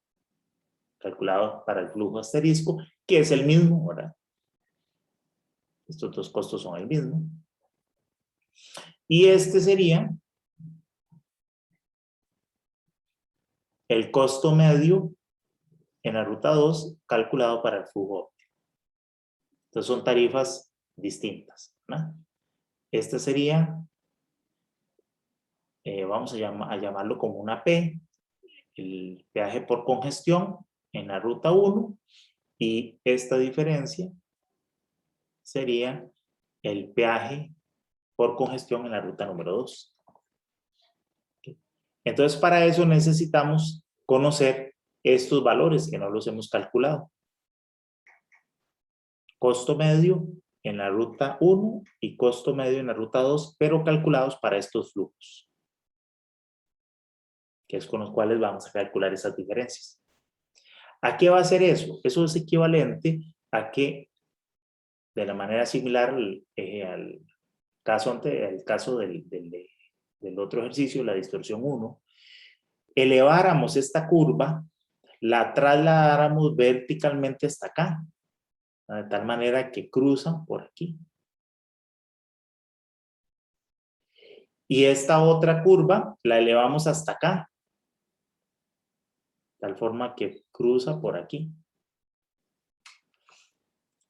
calculado para el flujo asterisco, que es el mismo, ¿verdad? Estos dos costos son el mismo. Y este sería el costo medio en la ruta 2, calculado para el flujo óptimo. Entonces son tarifas distintas, ¿no? Este sería, vamos a llamarlo como una P, el peaje por congestión en la ruta 1, y esta diferencia sería el peaje por congestión en la ruta número 2. Entonces, para eso necesitamos conocer estos valores que no los hemos calculado. Costo medio en la ruta 1 y costo medio en la ruta 2, pero calculados para estos flujos, que es con los cuales vamos a calcular esas diferencias. ¿A qué va a ser eso? Eso es equivalente a que, de la manera similar al caso del otro ejercicio, la distorsión 1, eleváramos esta curva, la trasladáramos verticalmente hasta acá, de tal manera que cruzan por aquí. Y esta otra curva la elevamos hasta acá, tal forma que cruza por aquí.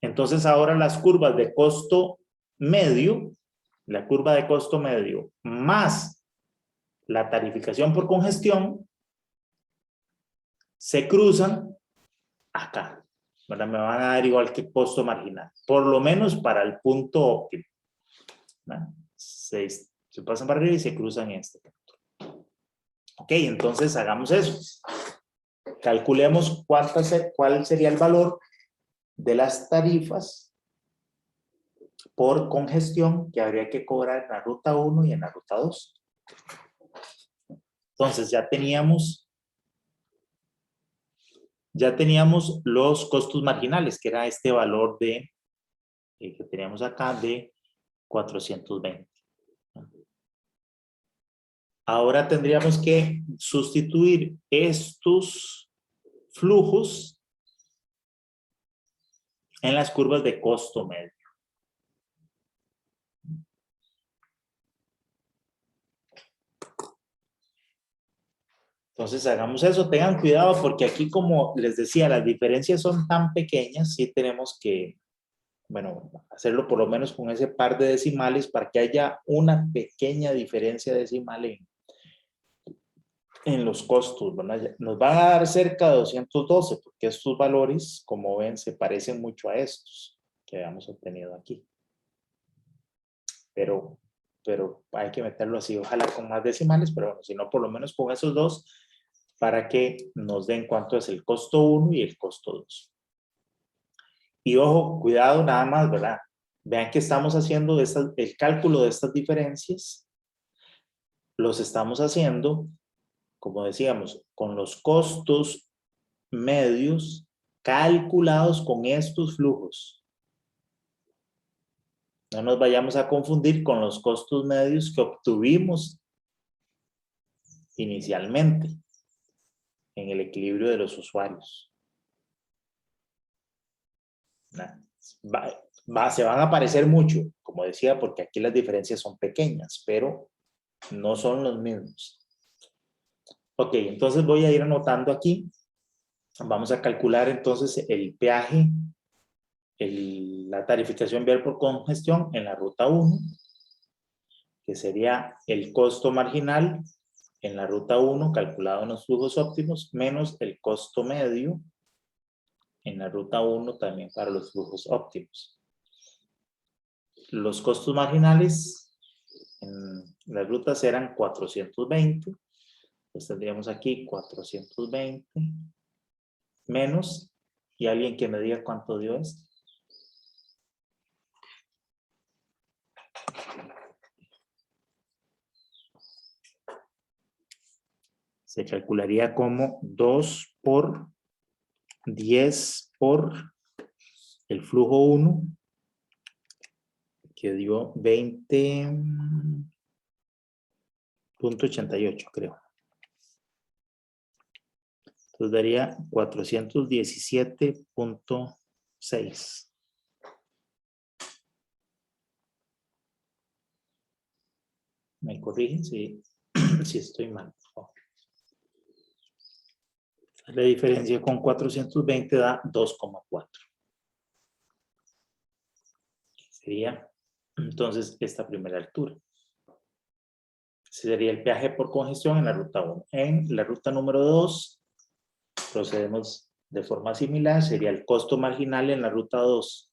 Entonces ahora las curvas de costo medio, la curva de costo medio más la tarificación por congestión, se cruzan acá. ¿Verdad? Me van a dar igual que costo marginal, por lo menos para el punto óptimo. Se pasan para arriba y se cruzan en este punto. Ok, entonces hagamos eso. Calculemos cuál sería el valor de las tarifas por congestión que habría que cobrar en la ruta 1 y en la ruta 2. Entonces ya teníamos los costos marginales, que era este valor de que teníamos acá de 420. Ahora tendríamos que sustituir estos flujos en las curvas de costo medio. Entonces hagamos eso, tengan cuidado porque aquí, como les decía, las diferencias son tan pequeñas, sí tenemos que, bueno, hacerlo por lo menos con ese par de decimales para que haya una pequeña diferencia decimal en los costos, ¿verdad? Nos van a dar cerca de 212 porque estos valores, como ven, se parecen mucho a estos que habíamos obtenido aquí. Pero hay que meterlo así, ojalá con más decimales, pero bueno, si no, por lo menos con esos dos, para que nos den cuánto es el costo 1 y el costo 2. Y ojo, cuidado nada más, ¿verdad? Vean que estamos haciendo el cálculo de estas diferencias, los estamos haciendo, como decíamos, con los costos medios calculados con estos flujos. No nos vayamos a confundir con los costos medios que obtuvimos inicialmente en el equilibrio de los usuarios. Se van a parecer mucho, como decía, porque aquí las diferencias son pequeñas, pero no son los mismos. Ok, entonces voy a ir anotando aquí. Vamos a calcular entonces el peaje, la tarificación vial por congestión en la ruta 1, que sería el costo marginal en la ruta 1 calculado en los flujos óptimos, menos el costo medio en la ruta 1 también para los flujos óptimos. Los costos marginales en las rutas eran 420. Pues tendríamos aquí 420 menos, y alguien que me diga cuánto dio esto. Se calcularía como 2 por 10 por el flujo 1, que dio 20.88, creo. Entonces daría 417.6. ¿Me corrigen si estoy mal? La diferencia con 420 da 2,4. Sería entonces esta primera altura. Ese sería el peaje por congestión en la ruta 1. En la ruta número 2 procedemos de forma similar. Sería el costo marginal en la ruta 2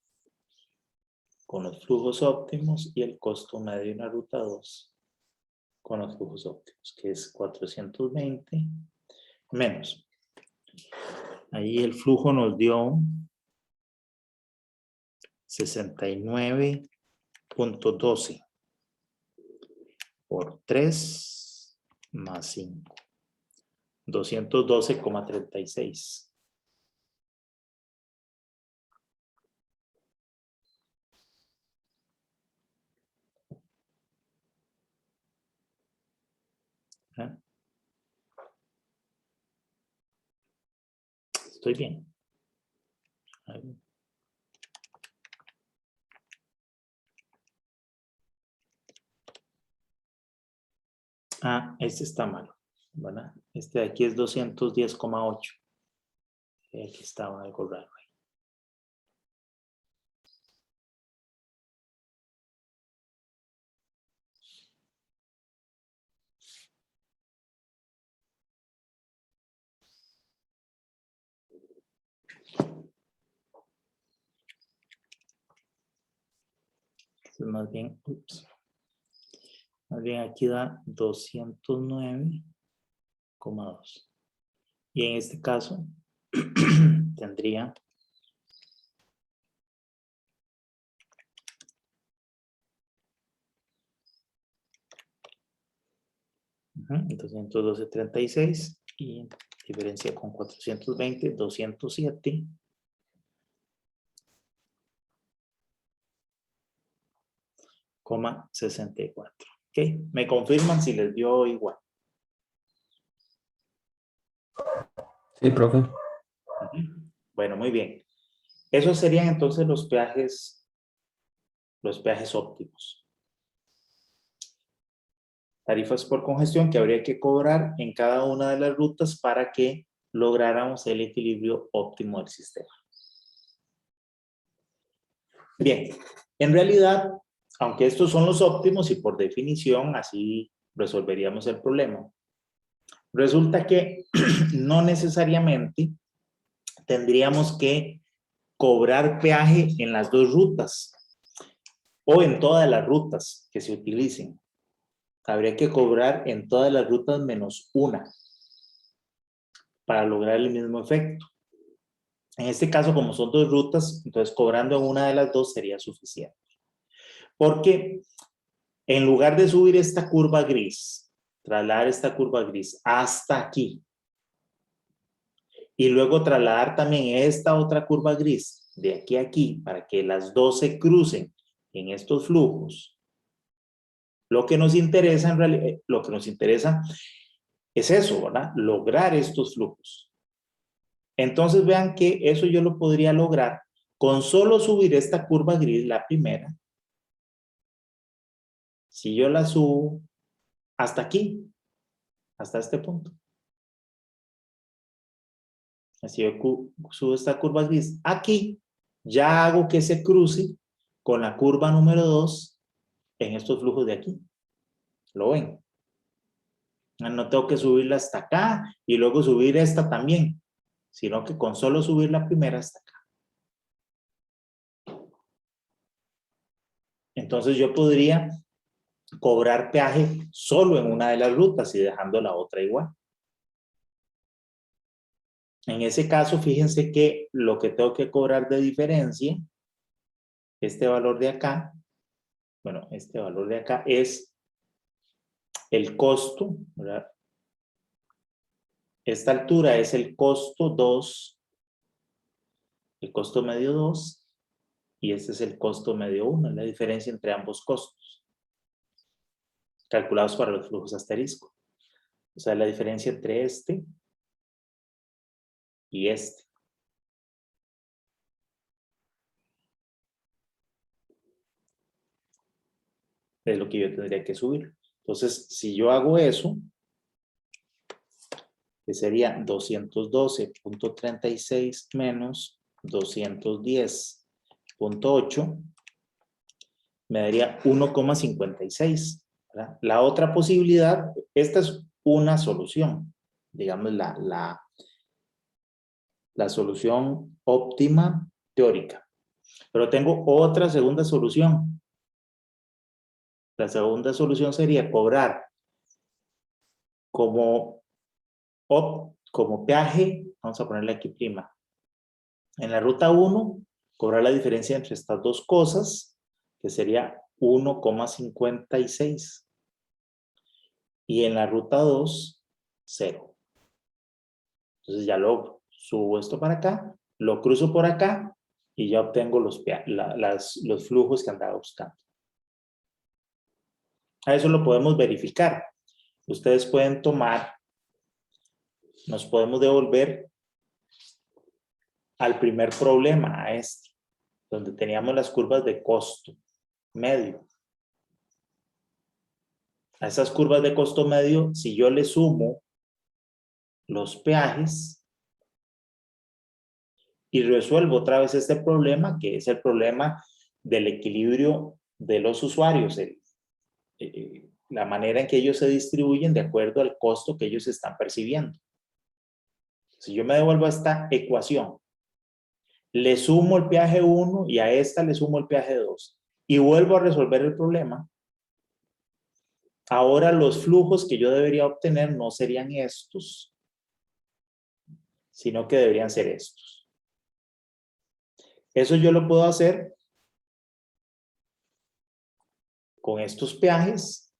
con los flujos óptimos y el costo medio en la ruta 2 con los flujos óptimos, que es 420 menos. Ahí el flujo nos dio 69.12 por 3 más 5. 212,36. ¿Eh? Estoy bien. Ahí. Este está mal. ¿verdad? Este de aquí es 210,8. Aquí estaba algo raro. Entonces, más bien aquí da 209,2. Y en este caso tendría entonces 212,36 y diferencia con 420, 207,64. Ok, me confirman si les dio igual. Sí, profe. Bueno, muy bien. Esos serían entonces los peajes óptimos. Tarifas por congestión que habría que cobrar en cada una de las rutas para que lográramos el equilibrio óptimo del sistema. Bien, en realidad, aunque estos son los óptimos y por definición así resolveríamos el problema, resulta que no necesariamente tendríamos que cobrar peaje en las dos rutas o en todas las rutas que se utilicen. Habría que cobrar en todas las rutas menos una para lograr el mismo efecto. En este caso, como son dos rutas, entonces cobrando en una de las dos sería suficiente. Porque en lugar de subir esta curva gris, trasladar esta curva gris hasta aquí, y luego trasladar también esta otra curva gris de aquí a aquí, para que las dos se crucen en estos flujos, lo que nos interesa en realidad, lo que nos interesa es eso, ¿verdad? Lograr estos flujos. Entonces vean que eso yo lo podría lograr con solo subir esta curva gris, la primera. Si yo la subo hasta aquí, hasta este punto. Así yo subo esta curva gris aquí, ya hago que se cruce con la curva número 2 en estos flujos de aquí. ¿Lo ven? No tengo que subirla hasta acá y luego subir esta también, sino que con solo subir la primera hasta acá. Entonces yo podría cobrar peaje solo en una de las rutas y dejando la otra igual. En ese caso, fíjense que lo que tengo que cobrar de diferencia, este valor de acá, bueno, este valor de acá es el costo, ¿verdad? Esta altura es el costo 2, el costo medio 2, y este es el costo medio 1, la diferencia entre ambos costos, calculados para los flujos asterisco. O sea, la diferencia entre este y este. Es lo que yo tendría que subir. Entonces, si yo hago eso, que sería 212,36 menos 210,8, me daría 1,56. La otra posibilidad, esta es una solución, digamos la solución óptima teórica. Pero tengo otra segunda solución. La segunda solución sería cobrar como peaje, vamos a ponerle aquí prima. En la ruta 1, cobrar la diferencia entre estas dos cosas, que sería 1,56. Y en la ruta 2, 0. Entonces ya lo subo esto para acá, lo cruzo por acá y ya obtengo los flujos que andaba buscando. A eso lo podemos verificar. Ustedes pueden tomar, nos podemos devolver al primer problema, a este, donde teníamos las curvas de costo medio. A esas curvas de costo medio, si yo le sumo los peajes y resuelvo otra vez este problema, que es el problema del equilibrio de los usuarios, la manera en que ellos se distribuyen de acuerdo al costo que ellos están percibiendo. Si yo me devuelvo a esta ecuación, le sumo el peaje 1 y a esta le sumo el peaje 2 y vuelvo a resolver el problema, ahora los flujos que yo debería obtener no serían estos, sino que deberían ser estos. Eso yo lo puedo hacer con estos peajes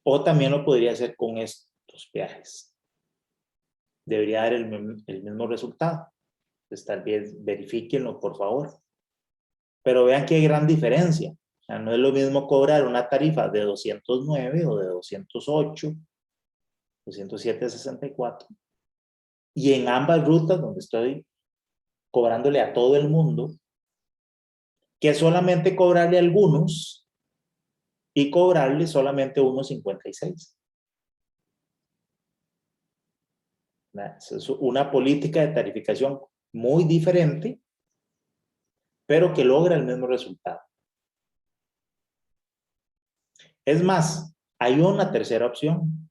o también lo podría hacer con estos peajes. Debería dar el mismo resultado. Pues tal vez verifíquenlo, por favor. Pero vean que hay gran diferencia. O sea, no es lo mismo cobrar una tarifa de 209 o de 208, 207.64. Y en ambas rutas donde estoy cobrándole a todo el mundo, que solamente cobrarle a algunos y cobrarle solamente 1.56. Es una política de tarificación muy diferente, pero que logra el mismo resultado. Es más, hay una tercera opción.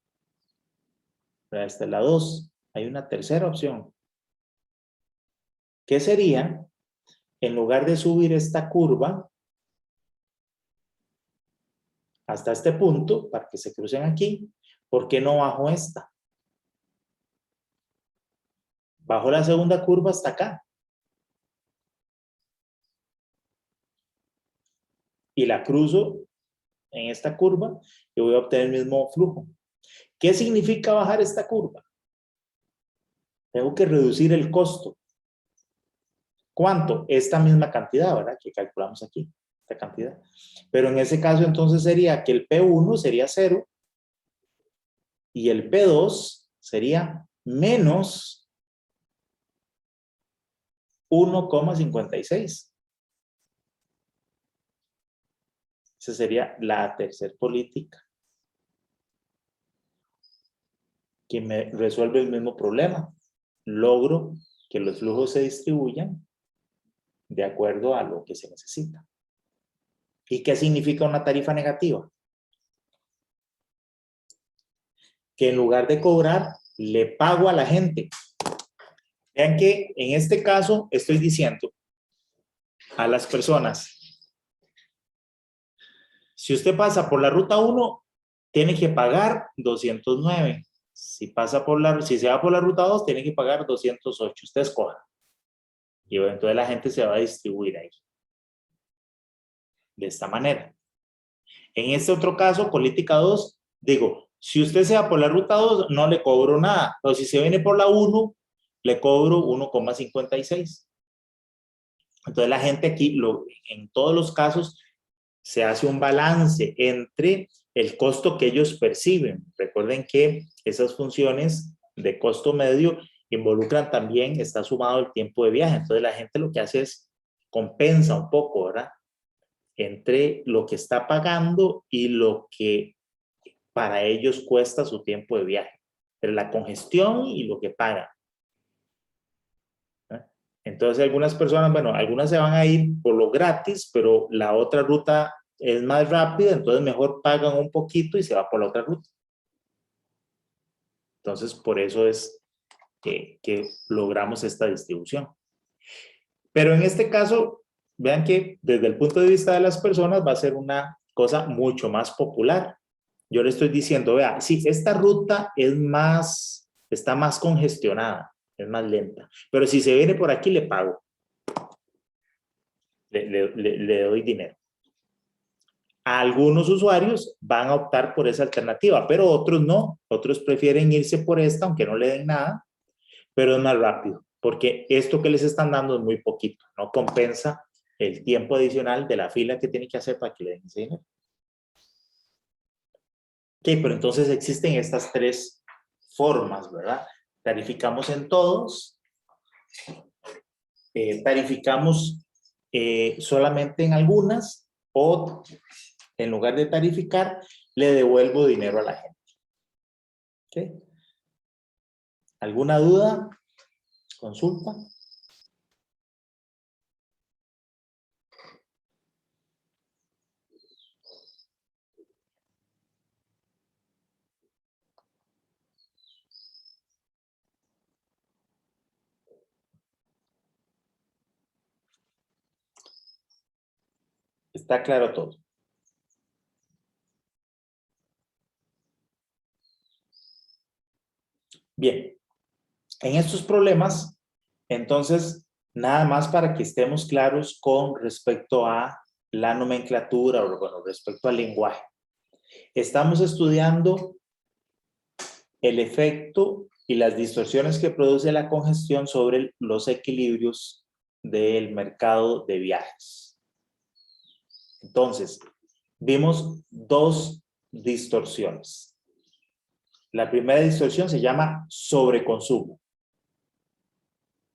Esta es la 2. Hay una tercera opción. ¿Qué sería? En lugar de subir esta curva hasta este punto, para que se crucen aquí, ¿por qué no bajo esta? Bajo la segunda curva hasta acá. Y la cruzo en esta curva y voy a obtener el mismo flujo. ¿Qué significa bajar esta curva? Tengo que reducir el costo. ¿Cuánto? Esta misma cantidad, ¿verdad? Que calculamos aquí, esta cantidad. Pero en ese caso entonces sería que el P1 sería 0 y el P2 sería menos 1,56. Esa sería la tercera política que me resuelve el mismo problema. Logro que los flujos se distribuyan de acuerdo a lo que se necesita. ¿Y qué significa una tarifa negativa? Que en lugar de cobrar, le pago a la gente. Vean que en este caso estoy diciendo a las personas, si usted pasa por la ruta 1, tiene que pagar 209. Si se va por la ruta 2, tiene que pagar 208. Usted escoja. Y bueno, entonces la gente se va a distribuir ahí. De esta manera. En este otro caso, política 2, digo, si usted se va por la ruta 2, no le cobro nada. Pero si se viene por la 1, le cobro 1,56. Entonces la gente aquí, en todos los casos, se hace un balance entre el costo que ellos perciben. Recuerden que esas funciones de costo medio involucran también, está sumado el tiempo de viaje. Entonces la gente lo que hace es compensa un poco, ¿verdad? Entre lo que está pagando y lo que para ellos cuesta su tiempo de viaje. Entre la congestión y lo que pagan. Entonces algunas personas, bueno, algunas se van a ir por lo gratis, pero la otra ruta es más rápida, entonces mejor pagan un poquito y se va por la otra ruta. Entonces por eso es que logramos esta distribución. Pero en este caso, vean que desde el punto de vista de las personas va a ser una cosa mucho más popular. Yo le estoy diciendo, vea, sí, esta ruta está más congestionada, es más lenta. Pero si se viene por aquí, le pago. Le doy dinero. Algunos usuarios van a optar por esa alternativa, pero otros no. Otros prefieren irse por esta, aunque no le den nada, pero es más rápido, porque esto que les están dando es muy poquito. No compensa el tiempo adicional de la fila que tiene que hacer para que le den ese dinero. Ok, pero entonces existen estas tres formas, ¿verdad? Tarificamos en todos, tarificamos solamente en algunas, o En lugar de tarificar, le devuelvo dinero a la gente. ¿Ok? ¿Alguna duda? ¿Consulta? Está claro todo. Bien. En estos problemas, entonces, nada más para que estemos claros con respecto a la nomenclatura o, bueno, respecto al lenguaje. Estamos estudiando el efecto y las distorsiones que produce la congestión sobre los equilibrios del mercado de viajes. Entonces, vimos dos distorsiones. La primera distorsión se llama sobreconsumo.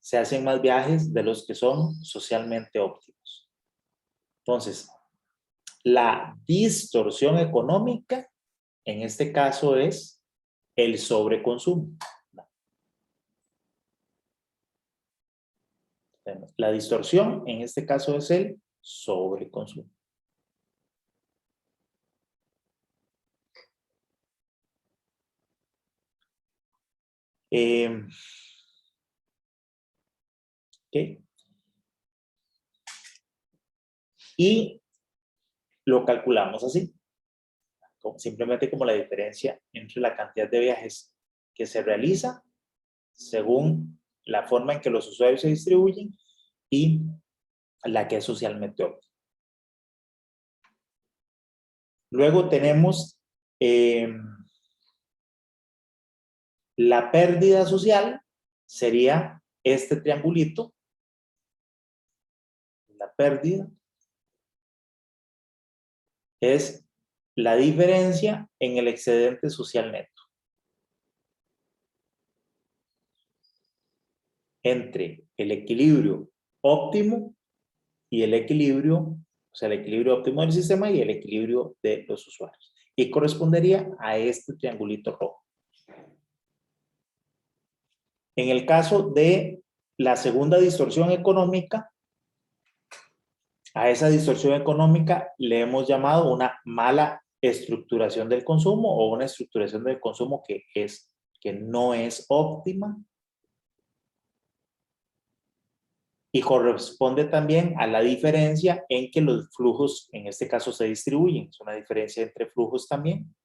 Se hacen más viajes de los que son socialmente óptimos. Entonces, la distorsión económica, en este caso, es el sobreconsumo. La distorsión, en este caso, es el sobreconsumo. ¿Okay? Y lo calculamos así, simplemente como la diferencia entre la cantidad de viajes que se realiza según la forma en que los usuarios se distribuyen y la que es socialmente óptima. Luego tenemos la pérdida social, sería este triangulito. La pérdida es la diferencia en el excedente social neto entre el equilibrio óptimo y el equilibrio, o sea, el equilibrio óptimo del sistema y el equilibrio de los usuarios. Y correspondería a este triangulito rojo. En el caso de la segunda distorsión económica, a esa distorsión económica le hemos llamado una mala estructuración del consumo o una estructuración del consumo que no es óptima. Y corresponde también a la diferencia en que los flujos, en este caso, se distribuyen. Es una diferencia entre flujos también.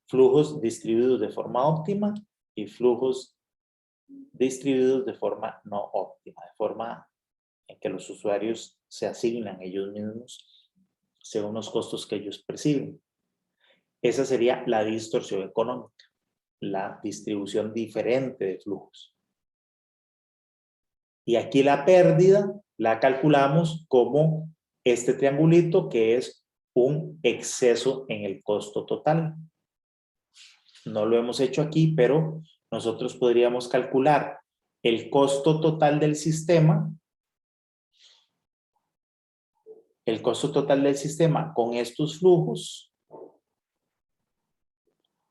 Flujos distribuidos de forma óptima y flujos distribuidos de forma no óptima, de forma en que los usuarios se asignan ellos mismos según los costos que ellos perciben. Esa sería la distorsión económica, la distribución diferente de flujos. Y aquí la pérdida la calculamos como este triangulito, que es un exceso en el costo total. No lo hemos hecho aquí, pero nosotros podríamos calcular el costo total del sistema, con estos flujos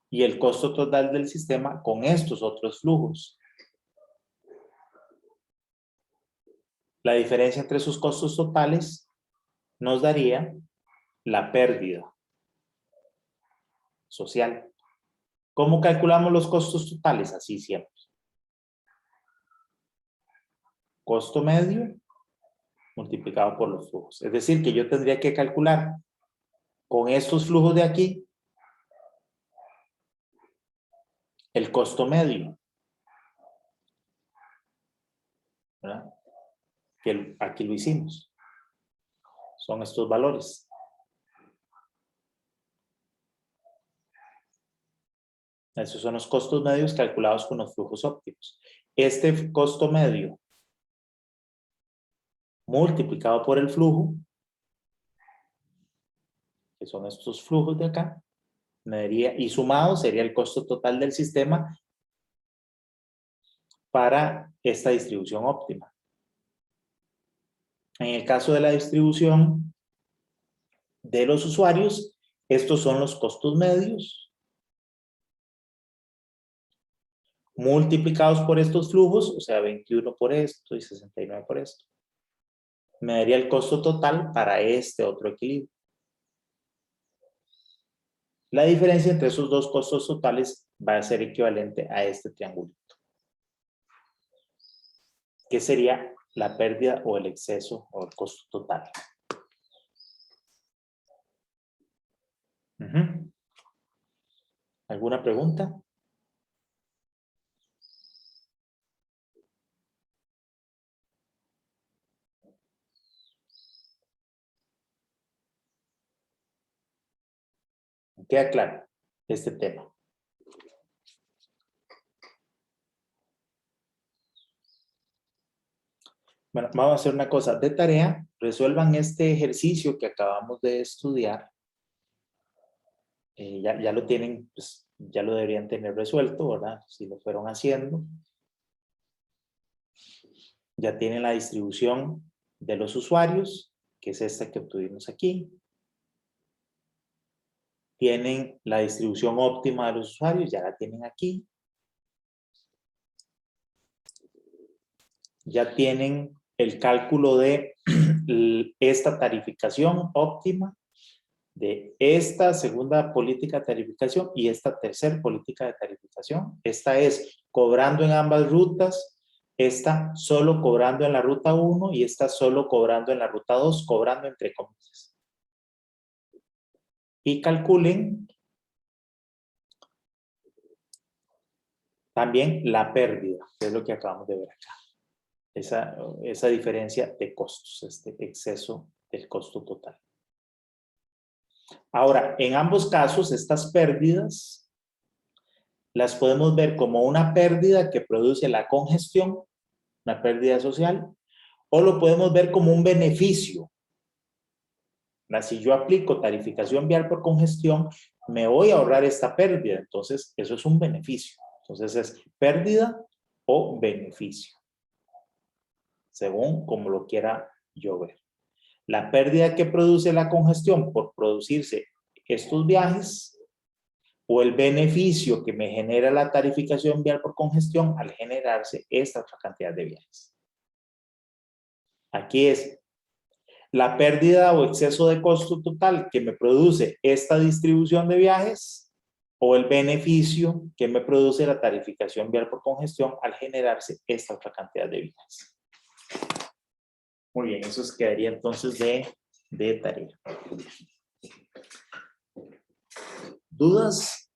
y el costo total del sistema con estos otros flujos. La diferencia entre sus costos totales nos daría la pérdida social. ¿Cómo calculamos los costos totales? Así siempre. Costo medio multiplicado por los flujos. Es decir, que yo tendría que calcular con estos flujos de aquí el costo medio. ¿Verdad? Que aquí lo hicimos. Son estos valores. Esos son los costos medios calculados con los flujos óptimos. Este costo medio multiplicado por el flujo, que son estos flujos de acá, y sumado sería el costo total del sistema para esta distribución óptima. En el caso de la distribución de los usuarios. Estos son los costos medios multiplicados por estos flujos, o sea, 21 por esto y 69 por esto. Me daría el costo total para este otro equilibrio. La diferencia entre esos dos costos totales va a ser equivalente a este triangulito, que sería la pérdida o el exceso o el costo total. ¿Alguna pregunta? ¿Queda claro este tema? Bueno, vamos a hacer una cosa. De tarea, resuelvan este ejercicio que acabamos de estudiar. Ya lo tienen, pues, ya lo deberían tener resuelto, ¿verdad? Si lo fueron haciendo. Ya tienen la distribución de los usuarios, que es esta que obtuvimos aquí. Tienen la distribución óptima de los usuarios, ya la tienen aquí. Ya tienen el cálculo de esta tarificación óptima, de esta segunda política de tarificación y esta tercera política de tarificación. Esta es cobrando en ambas rutas, esta solo cobrando en la ruta 1 y esta solo cobrando en la ruta 2, cobrando entre comillas. Y calculen también la pérdida, que es lo que acabamos de ver acá. Esa diferencia de costos, este exceso del costo total. Ahora, en ambos casos, estas pérdidas las podemos ver como una pérdida que produce la congestión, una pérdida social, o lo podemos ver como un beneficio. Si yo aplico tarificación vial por congestión, me voy a ahorrar esta pérdida. Entonces, eso es un beneficio. Entonces, es pérdida o beneficio, según como lo quiera yo ver. La pérdida que produce la congestión por producirse estos viajes o el beneficio que me genera la tarificación vial por congestión al generarse esta otra cantidad de viajes. Aquí es la pérdida o exceso de costo total que me produce esta distribución de viajes o el beneficio que me produce la tarificación vial por congestión al generarse esta otra cantidad de viajes. Muy bien, eso quedaría entonces de tarea. ¿Dudas?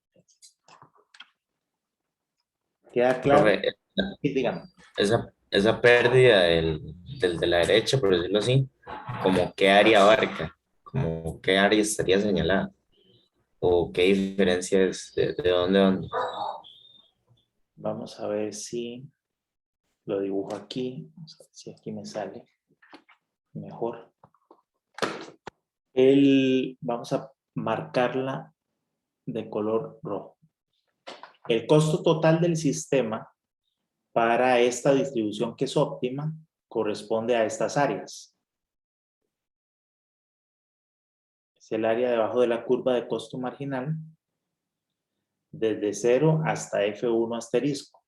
¿Queda claro? Profe, Sí, dígame. esa pérdida del de la derecha, por decirlo así, ¿como qué área abarca? ¿Como qué área estaría señalada? ¿O qué diferencia es de dónde a dónde? Vamos a ver si lo dibujo aquí. Vamos a ver si aquí me sale mejor. Vamos a marcarla de color rojo. El costo total del sistema para esta distribución que es óptima corresponde a estas áreas. Es el área debajo de la curva de costo marginal desde 0 hasta F1 asterisco,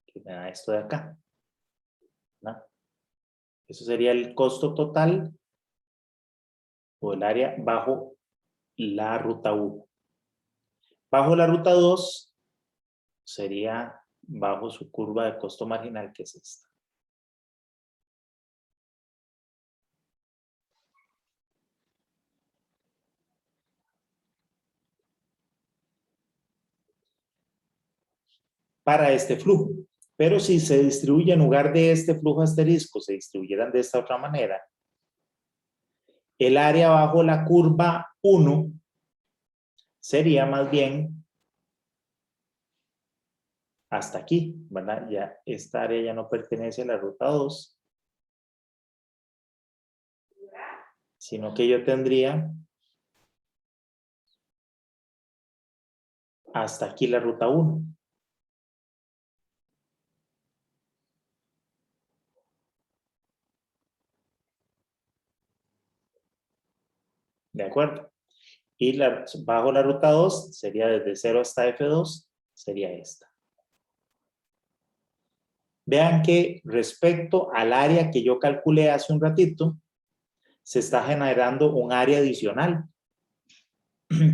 que me da esto de acá, ¿no? Eso sería el costo total o el área bajo la ruta 1. Bajo la ruta 2 sería bajo su curva de costo marginal, que es esta. Para este flujo. Pero si se distribuye en lugar de este flujo asterisco, se distribuyeran de esta otra manera, el área bajo la curva 1 sería más bien hasta aquí, ¿verdad? Ya esta área ya no pertenece a la ruta 2, sino que yo tendría hasta aquí la ruta 1. ¿De acuerdo? Y bajo la ruta 2 sería desde 0 hasta F2, sería esta. Vean que respecto al área que yo calculé hace un ratito, se está generando un área adicional,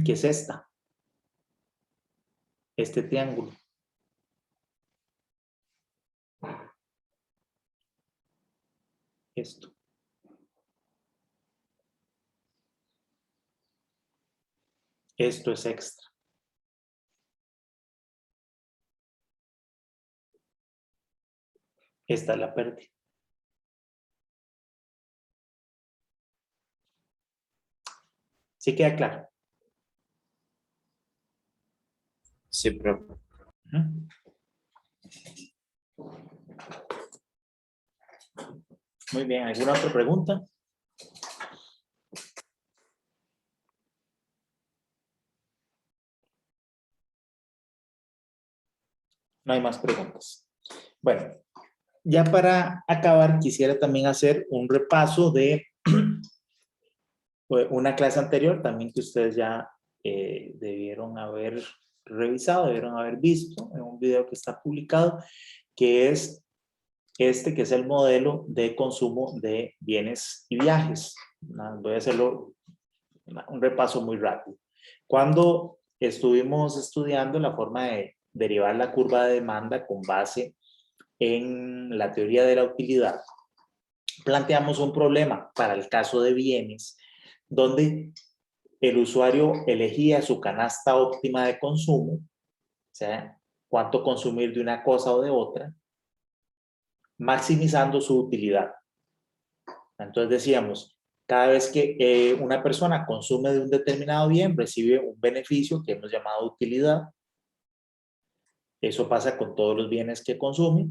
que es esta. Este triángulo. Esto. Esto es extra. Esta es la pérdida. ¿Sí queda claro? Sí, profe. Ujú. Muy bien, ¿alguna otra pregunta? No hay más preguntas. Bueno, ya para acabar, quisiera también hacer un repaso de una clase anterior, también que ustedes ya debieron haber revisado, debieron haber visto en un video que está publicado, que es este, que es el modelo de consumo de bienes y viajes. Voy a hacerlo un repaso muy rápido. Cuando estuvimos estudiando la forma de derivar la curva de demanda con base en la teoría de la utilidad, planteamos un problema para el caso de bienes, donde el usuario elegía su canasta óptima de consumo, o sea, cuánto consumir de una cosa o de otra, maximizando su utilidad. Entonces decíamos, cada vez que una persona consume de un determinado bien, recibe un beneficio que hemos llamado utilidad. Eso pasa con todos los bienes que consume.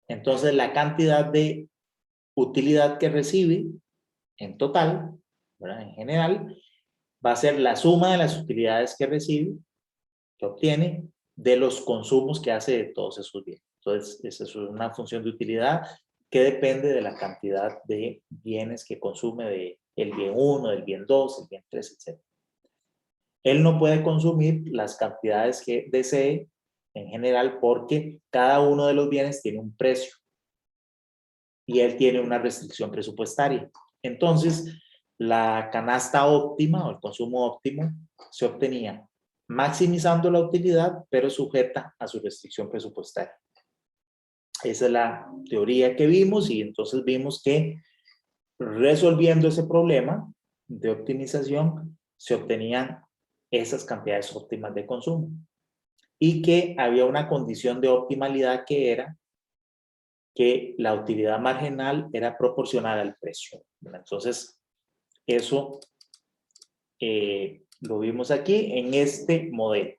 Entonces la cantidad de utilidad que recibe en total, ¿verdad? En general, va a ser la suma de las utilidades que recibe, que obtiene, de los consumos que hace de todos esos bienes. Entonces, esa es una función de utilidad que depende de la cantidad de bienes que consume de el bien 1, del bien 2, el bien 3, etc. Él no puede consumir las cantidades que desee en general porque cada uno de los bienes tiene un precio y él tiene una restricción presupuestaria. Entonces, la canasta óptima o el consumo óptimo se obtenía maximizando la utilidad, pero sujeta a su restricción presupuestaria. Esa es la teoría que vimos y entonces vimos que resolviendo ese problema de optimización se obtenían esas cantidades óptimas de consumo y que había una condición de optimalidad que era que la utilidad marginal era proporcional al precio. Entonces, eso lo vimos aquí en este modelo,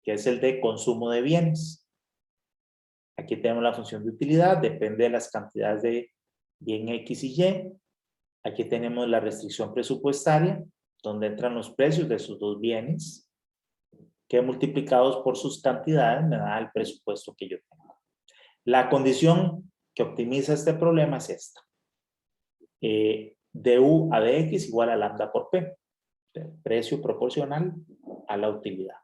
que es el de consumo de bienes. Aquí tenemos la función de utilidad, depende de las cantidades de bien X y Y. Aquí tenemos la restricción presupuestaria, donde entran los precios de esos dos bienes, que multiplicados por sus cantidades me da el presupuesto que yo tengo. La condición que optimiza este problema es esta. Du a dx igual a lambda por p. Precio proporcional a la utilidad.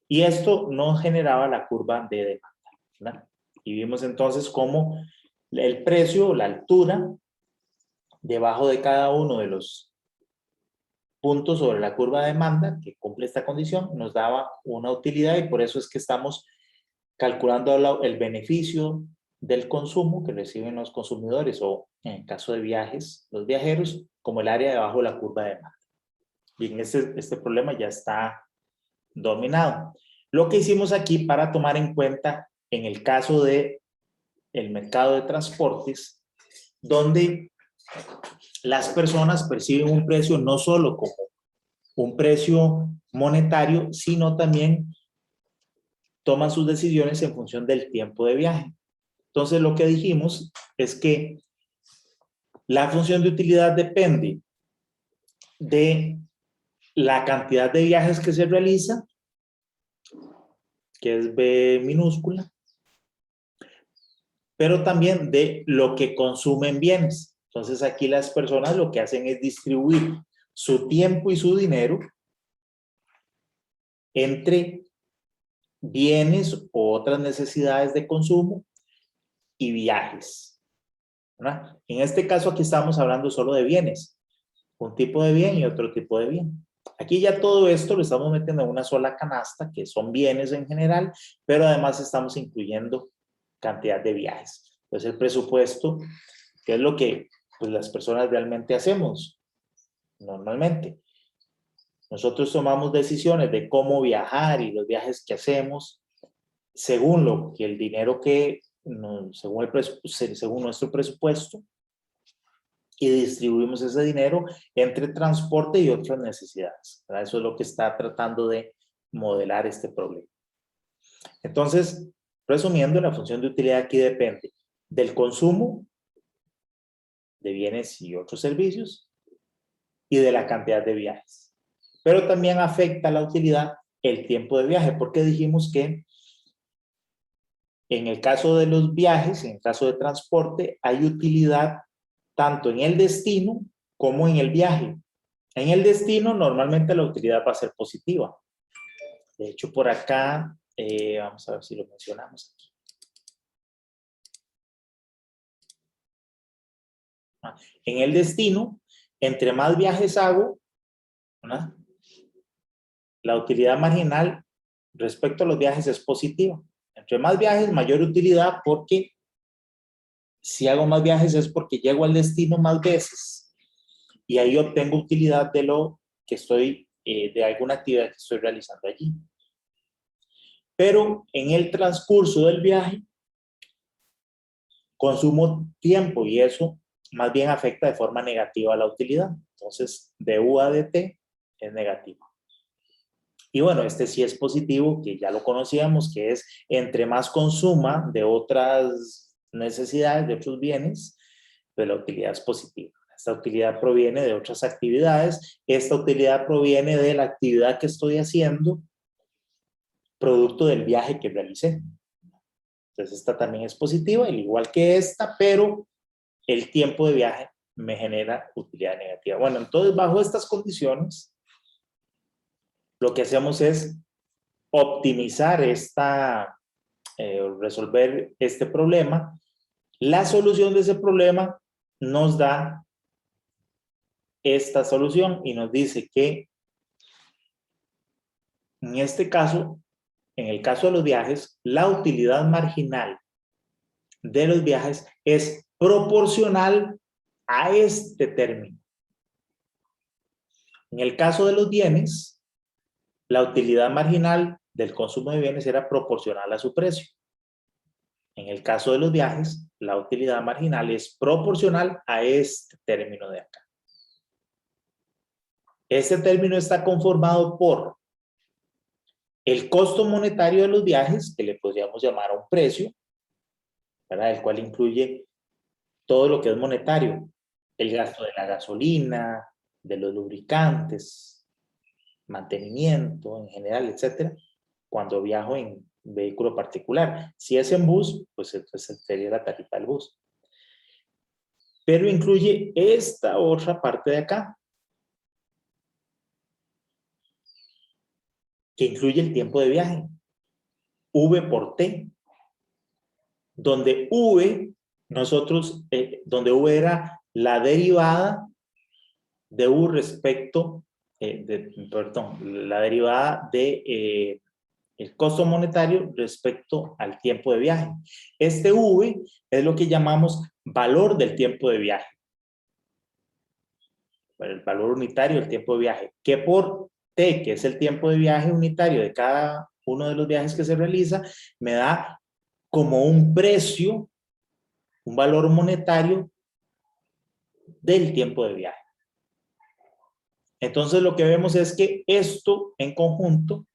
Y esto no generaba la curva de demanda, ¿verdad? Y vimos entonces cómo el precio, la altura, debajo de cada uno de los puntos sobre la curva de demanda que cumple esta condición, nos daba una utilidad y por eso es que estamos calculando el beneficio del consumo que reciben los consumidores o en el caso de viajes, los viajeros, como el área debajo de la curva de demanda. Bien, este problema ya está dominado. Lo que hicimos aquí para tomar en cuenta en el caso de el mercado de transportes, donde las personas perciben un precio no solo como un precio monetario, sino también toman sus decisiones en función del tiempo de viaje. Entonces, lo que dijimos es que la función de utilidad depende de la cantidad de viajes que se realiza, que es B minúscula, pero también de lo que consumen bienes. Entonces aquí las personas lo que hacen es distribuir su tiempo y su dinero entre bienes o otras necesidades de consumo y viajes, ¿verdad? En este caso aquí estamos hablando solo de bienes, un tipo de bien y otro tipo de bien. Aquí ya todo esto lo estamos metiendo en una sola canasta, que son bienes en general, pero además estamos incluyendo cantidad de viajes. Entonces el presupuesto, que es lo que pues, las personas realmente hacemos normalmente. Nosotros tomamos decisiones de cómo viajar y los viajes que hacemos según lo que el dinero que, según nuestro presupuesto, y distribuimos ese dinero entre transporte y otras necesidades, ¿verdad? Eso es lo que está tratando de modelar este problema. Entonces, resumiendo, la función de utilidad aquí depende del consumo de bienes y otros servicios y de la cantidad de viajes. Pero también afecta a la utilidad el tiempo de viaje, porque dijimos que en el caso de los viajes, en el caso de transporte, hay utilidad tanto en el destino como en el viaje. En el destino, normalmente la utilidad va a ser positiva. De hecho, por acá, vamos a ver si lo mencionamos aquí. En el destino, entre más viajes hago, ¿verdad? La utilidad marginal respecto a los viajes es positiva. Entre más viajes, mayor utilidad, porque si hago más viajes es porque llego al destino más veces y ahí obtengo utilidad de lo que estoy, de alguna actividad que estoy realizando allí. Pero en el transcurso del viaje, consumo tiempo y eso más bien afecta de forma negativa a la utilidad. Entonces, du a dt es negativo. Y bueno, este sí es positivo, que ya lo conocíamos, que es entre más consuma de otras necesidades, de otros bienes, pues la utilidad es positiva. Esta utilidad proviene de otras actividades, esta utilidad proviene de la actividad que estoy haciendo, producto del viaje que realicé. Entonces esta también es positiva, al igual que esta, pero el tiempo de viaje me genera utilidad negativa. Bueno, entonces bajo estas condiciones, lo que hacemos es optimizar resolver este problema. La solución de ese problema nos da esta solución y nos dice que en este caso, en el caso de los viajes, la utilidad marginal de los viajes es proporcional a este término. En el caso de los bienes, la utilidad marginal del consumo de bienes era proporcional a su precio. En el caso de los viajes, la utilidad marginal es proporcional a este término de acá. Este término está conformado por el costo monetario de los viajes, que le podríamos llamar a un precio, ¿verdad? El cual incluye todo lo que es monetario, el gasto de la gasolina, de los lubricantes, mantenimiento en general, etcétera, cuando viajo en vehículo particular. Si es en bus, pues entonces sería la tarifa del bus. Pero incluye esta otra parte de acá, que incluye el tiempo de viaje, V por T, donde V, donde V era la derivada de U respecto, la derivada de el costo monetario respecto al tiempo de viaje. Este V es lo que llamamos valor del tiempo de viaje. El valor unitario del tiempo de viaje, que por T, que es el tiempo de viaje unitario de cada uno de los viajes que se realiza, me da como un precio, un valor monetario del tiempo de viaje. Entonces lo que vemos es que esto en conjunto,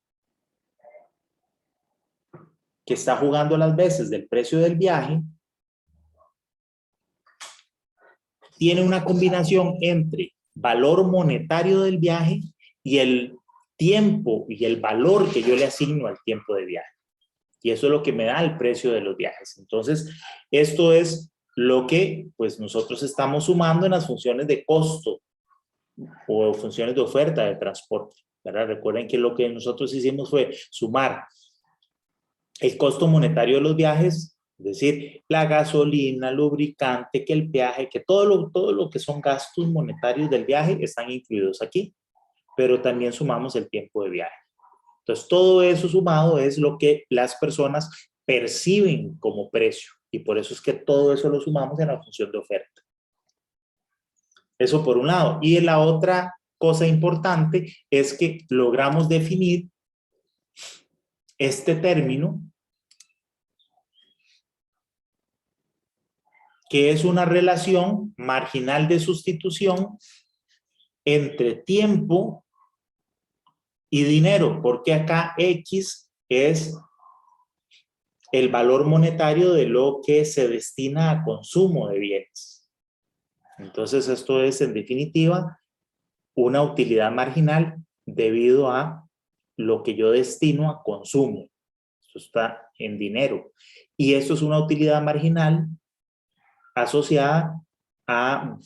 que está jugando las veces del precio del viaje, tiene una combinación entre valor monetario del viaje y el tiempo y el valor que yo le asigno al tiempo de viaje. Y eso es lo que me da el precio de los viajes. Entonces, esto es lo que pues nosotros estamos sumando en las funciones de costo o funciones de oferta de transporte, ¿verdad? Recuerden que lo que nosotros hicimos fue sumar el costo monetario de los viajes, es decir, la gasolina, lubricante, que el peaje, que todo lo que son gastos monetarios del viaje están incluidos aquí, pero también sumamos el tiempo de viaje. Entonces, todo eso sumado es lo que las personas perciben como precio, y por eso es que todo eso lo sumamos en la función de oferta. Eso por un lado. Y la otra cosa importante es que logramos definir este término, que es una relación marginal de sustitución entre tiempo y dinero, porque acá X es el valor monetario de lo que se destina a consumo de bienes. Entonces, esto es, en definitiva, una utilidad marginal debido a lo que yo destino a consumo. Esto está en dinero. Y esto es una utilidad marginal asociada a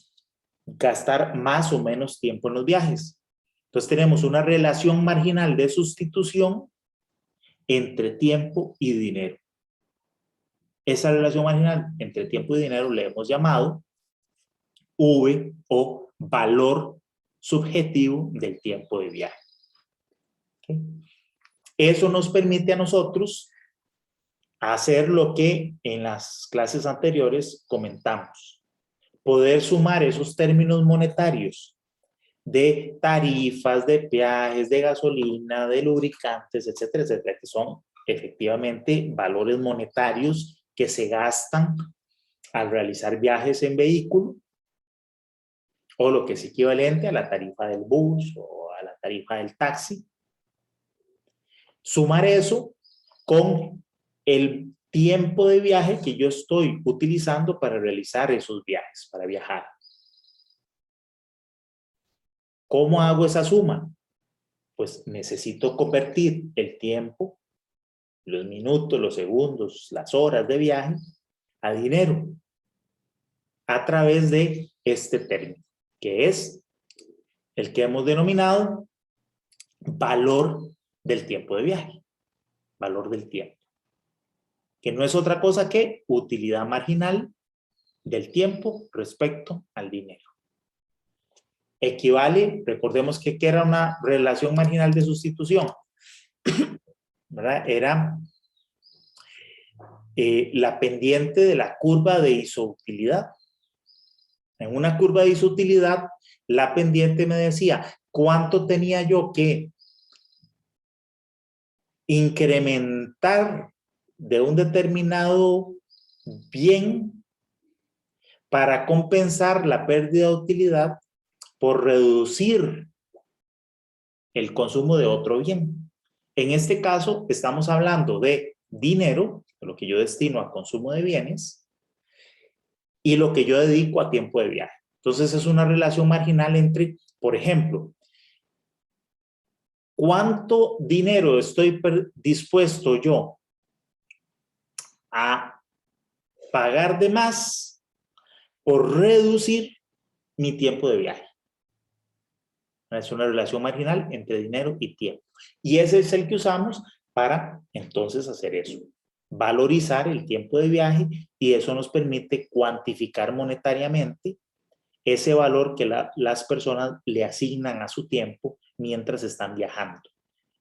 gastar más o menos tiempo en los viajes. Entonces, tenemos una relación marginal de sustitución entre tiempo y dinero. Esa relación marginal entre tiempo y dinero le hemos llamado V o valor subjetivo del tiempo de viaje. ¿Okay? Eso nos permite a nosotros hacer lo que en las clases anteriores comentamos. Poder sumar esos términos monetarios de tarifas, de peajes, de gasolina, de lubricantes, etcétera, etcétera, que son efectivamente valores monetarios que se gastan al realizar viajes en vehículo, o lo que es equivalente a la tarifa del bus o a la tarifa del taxi. Sumar eso con el tiempo de viaje que yo estoy utilizando para realizar esos viajes, para viajar. ¿Cómo hago esa suma? Pues necesito convertir el tiempo, los minutos, los segundos, las horas de viaje a dinero a través de este término, que es el que hemos denominado valor del tiempo de viaje, valor del tiempo, que no es otra cosa que utilidad marginal del tiempo respecto al dinero. Equivale, recordemos que era una relación marginal de sustitución, ¿verdad? Era la pendiente de la curva de isoutilidad. En una curva de isoutilidad, la pendiente me decía cuánto tenía yo que incrementar de un determinado bien para compensar la pérdida de utilidad por reducir el consumo de otro bien. En este caso, estamos hablando de dinero, lo que yo destino a consumo de bienes, y lo que yo dedico a tiempo de viaje. Entonces, es una relación marginal entre, por ejemplo, ¿cuánto dinero estoy dispuesto yo a pagar de más por reducir mi tiempo de viaje? Es una relación marginal entre dinero y tiempo. Y ese es el que usamos para entonces hacer eso. Valorizar el tiempo de viaje, y eso nos permite cuantificar monetariamente ese valor que las personas le asignan a su tiempo mientras están viajando,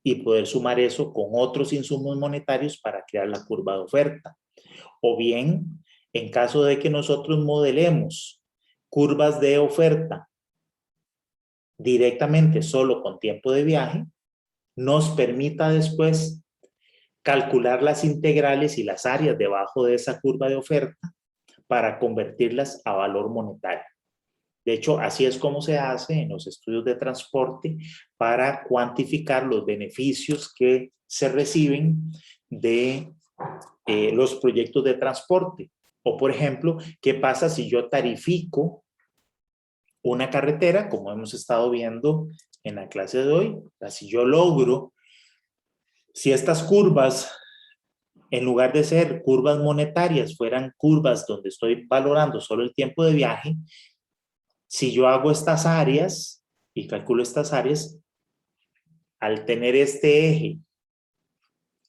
y poder sumar eso con otros insumos monetarios para crear la curva de oferta. O bien, en caso de que nosotros modelemos curvas de oferta directamente solo con tiempo de viaje, nos permita después calcular las integrales y las áreas debajo de esa curva de oferta para convertirlas a valor monetario. De hecho, así es como se hace en los estudios de transporte para cuantificar los beneficios que se reciben de los proyectos de transporte. O, por ejemplo, ¿qué pasa si yo tarifico una carretera, como hemos estado viendo en la clase de hoy? Si yo logro, si estas curvas en lugar de ser curvas monetarias, fueran curvas donde estoy valorando solo el tiempo de viaje, si yo hago estas áreas y calculo estas áreas, al tener este eje,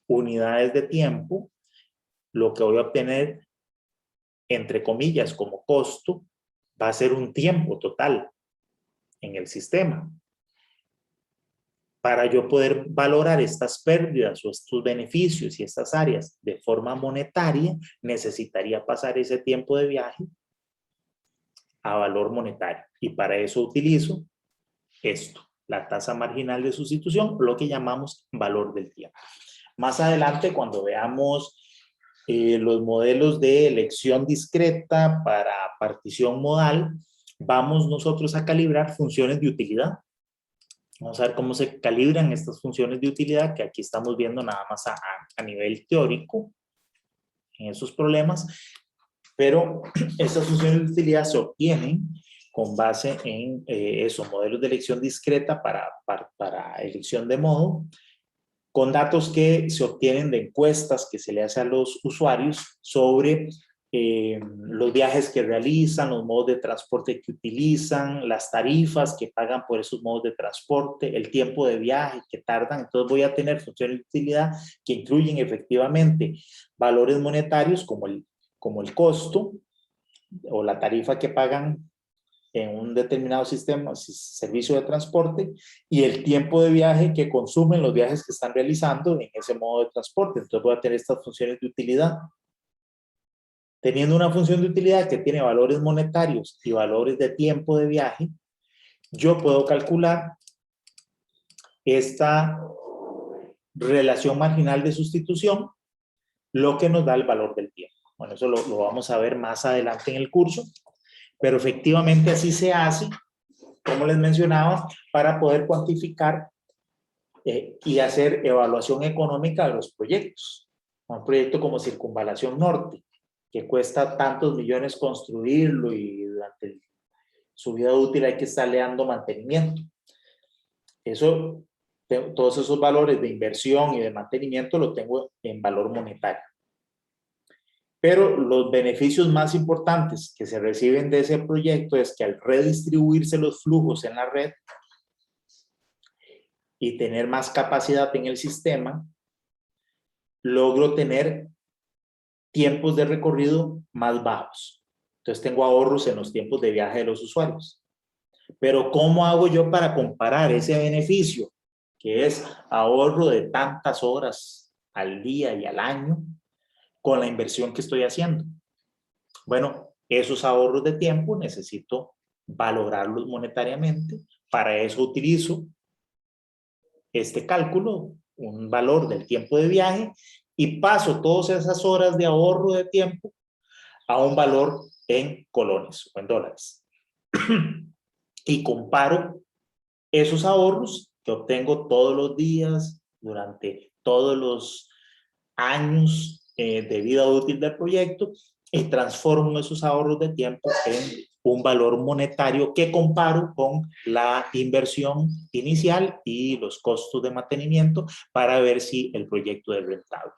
unidades de tiempo, lo que voy a obtener, entre comillas, como costo, va a ser un tiempo total en el sistema. Para yo poder valorar estas pérdidas o estos beneficios y estas áreas de forma monetaria, necesitaría pasar ese tiempo de viaje a valor monetario. Y para eso utilizo esto, la tasa marginal de sustitución, lo que llamamos valor del tiempo. Más adelante, cuando veamos los modelos de elección discreta para partición modal, vamos nosotros a calibrar funciones de utilidad. Vamos a ver cómo se calibran estas funciones de utilidad, que aquí estamos viendo nada más a nivel teórico en esos problemas, pero estas funciones de utilidad se obtienen con base en esos modelos de elección discreta para elección de modo, con datos que se obtienen de encuestas que se le hace a los usuarios sobre los viajes que realizan, los modos de transporte que utilizan, las tarifas que pagan por esos modos de transporte, el tiempo de viaje que tardan. Entonces voy a tener funciones de utilidad que incluyen efectivamente valores monetarios como el costo o la tarifa que pagan en un determinado sistema, servicio de transporte, y el tiempo de viaje que consumen los viajes que están realizando en ese modo de transporte. Entonces voy a tener estas funciones de utilidad. Teniendo una función de utilidad que tiene valores monetarios y valores de tiempo de viaje, yo puedo calcular esta relación marginal de sustitución, lo que nos da el valor del tiempo. Bueno, eso lo vamos a ver más adelante en el curso, pero efectivamente así se hace, como les mencionaba, para poder cuantificar y hacer evaluación económica de los proyectos. Un proyecto como Circunvalación Norte, que cuesta tantos millones construirlo y durante su vida útil hay que estarle dando mantenimiento. Eso, todos esos valores de inversión y de mantenimiento lo tengo en valor monetario. Pero los beneficios más importantes que se reciben de ese proyecto es que al redistribuirse los flujos en la red y tener más capacidad en el sistema, logro tener tiempos de recorrido más bajos. Entonces tengo ahorros en los tiempos de viaje de los usuarios. Pero ¿cómo hago yo para comparar ese beneficio, que es ahorro de tantas horas al día y al año, con la inversión que estoy haciendo? Bueno, esos ahorros de tiempo necesito valorarlos monetariamente. Para eso utilizo este cálculo, un valor del tiempo de viaje, y paso todas esas horas de ahorro de tiempo a un valor en colones o en dólares. Y comparo esos ahorros que obtengo todos los días durante todos los años de vida útil del proyecto y transformo esos ahorros de tiempo en un valor monetario que comparo con la inversión inicial y los costos de mantenimiento para ver si el proyecto es rentable.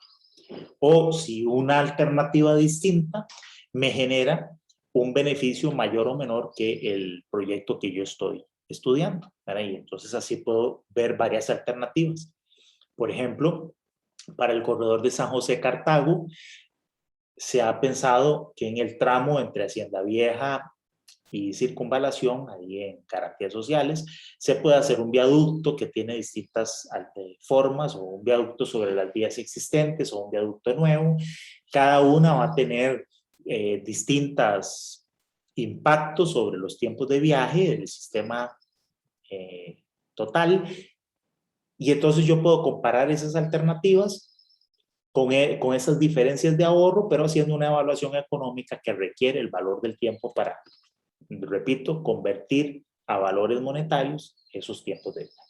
O si una alternativa distinta me genera un beneficio mayor o menor que el proyecto que yo estoy estudiando. Y entonces así puedo ver varias alternativas. Por ejemplo, para el corredor de San José-Cartago, se ha pensado que en el tramo entre Hacienda Vieja y Circunvalación, ahí en Garantías Sociales, se puede hacer un viaducto que tiene distintas formas, o un viaducto sobre las vías existentes, o un viaducto nuevo. Cada una va a tener distintos impactos sobre los tiempos de viaje del sistema total, y entonces yo puedo comparar esas alternativas con esas diferencias de ahorro, pero haciendo una evaluación económica que requiere el valor del tiempo para, repito, convertir a valores monetarios esos tiempos de vida.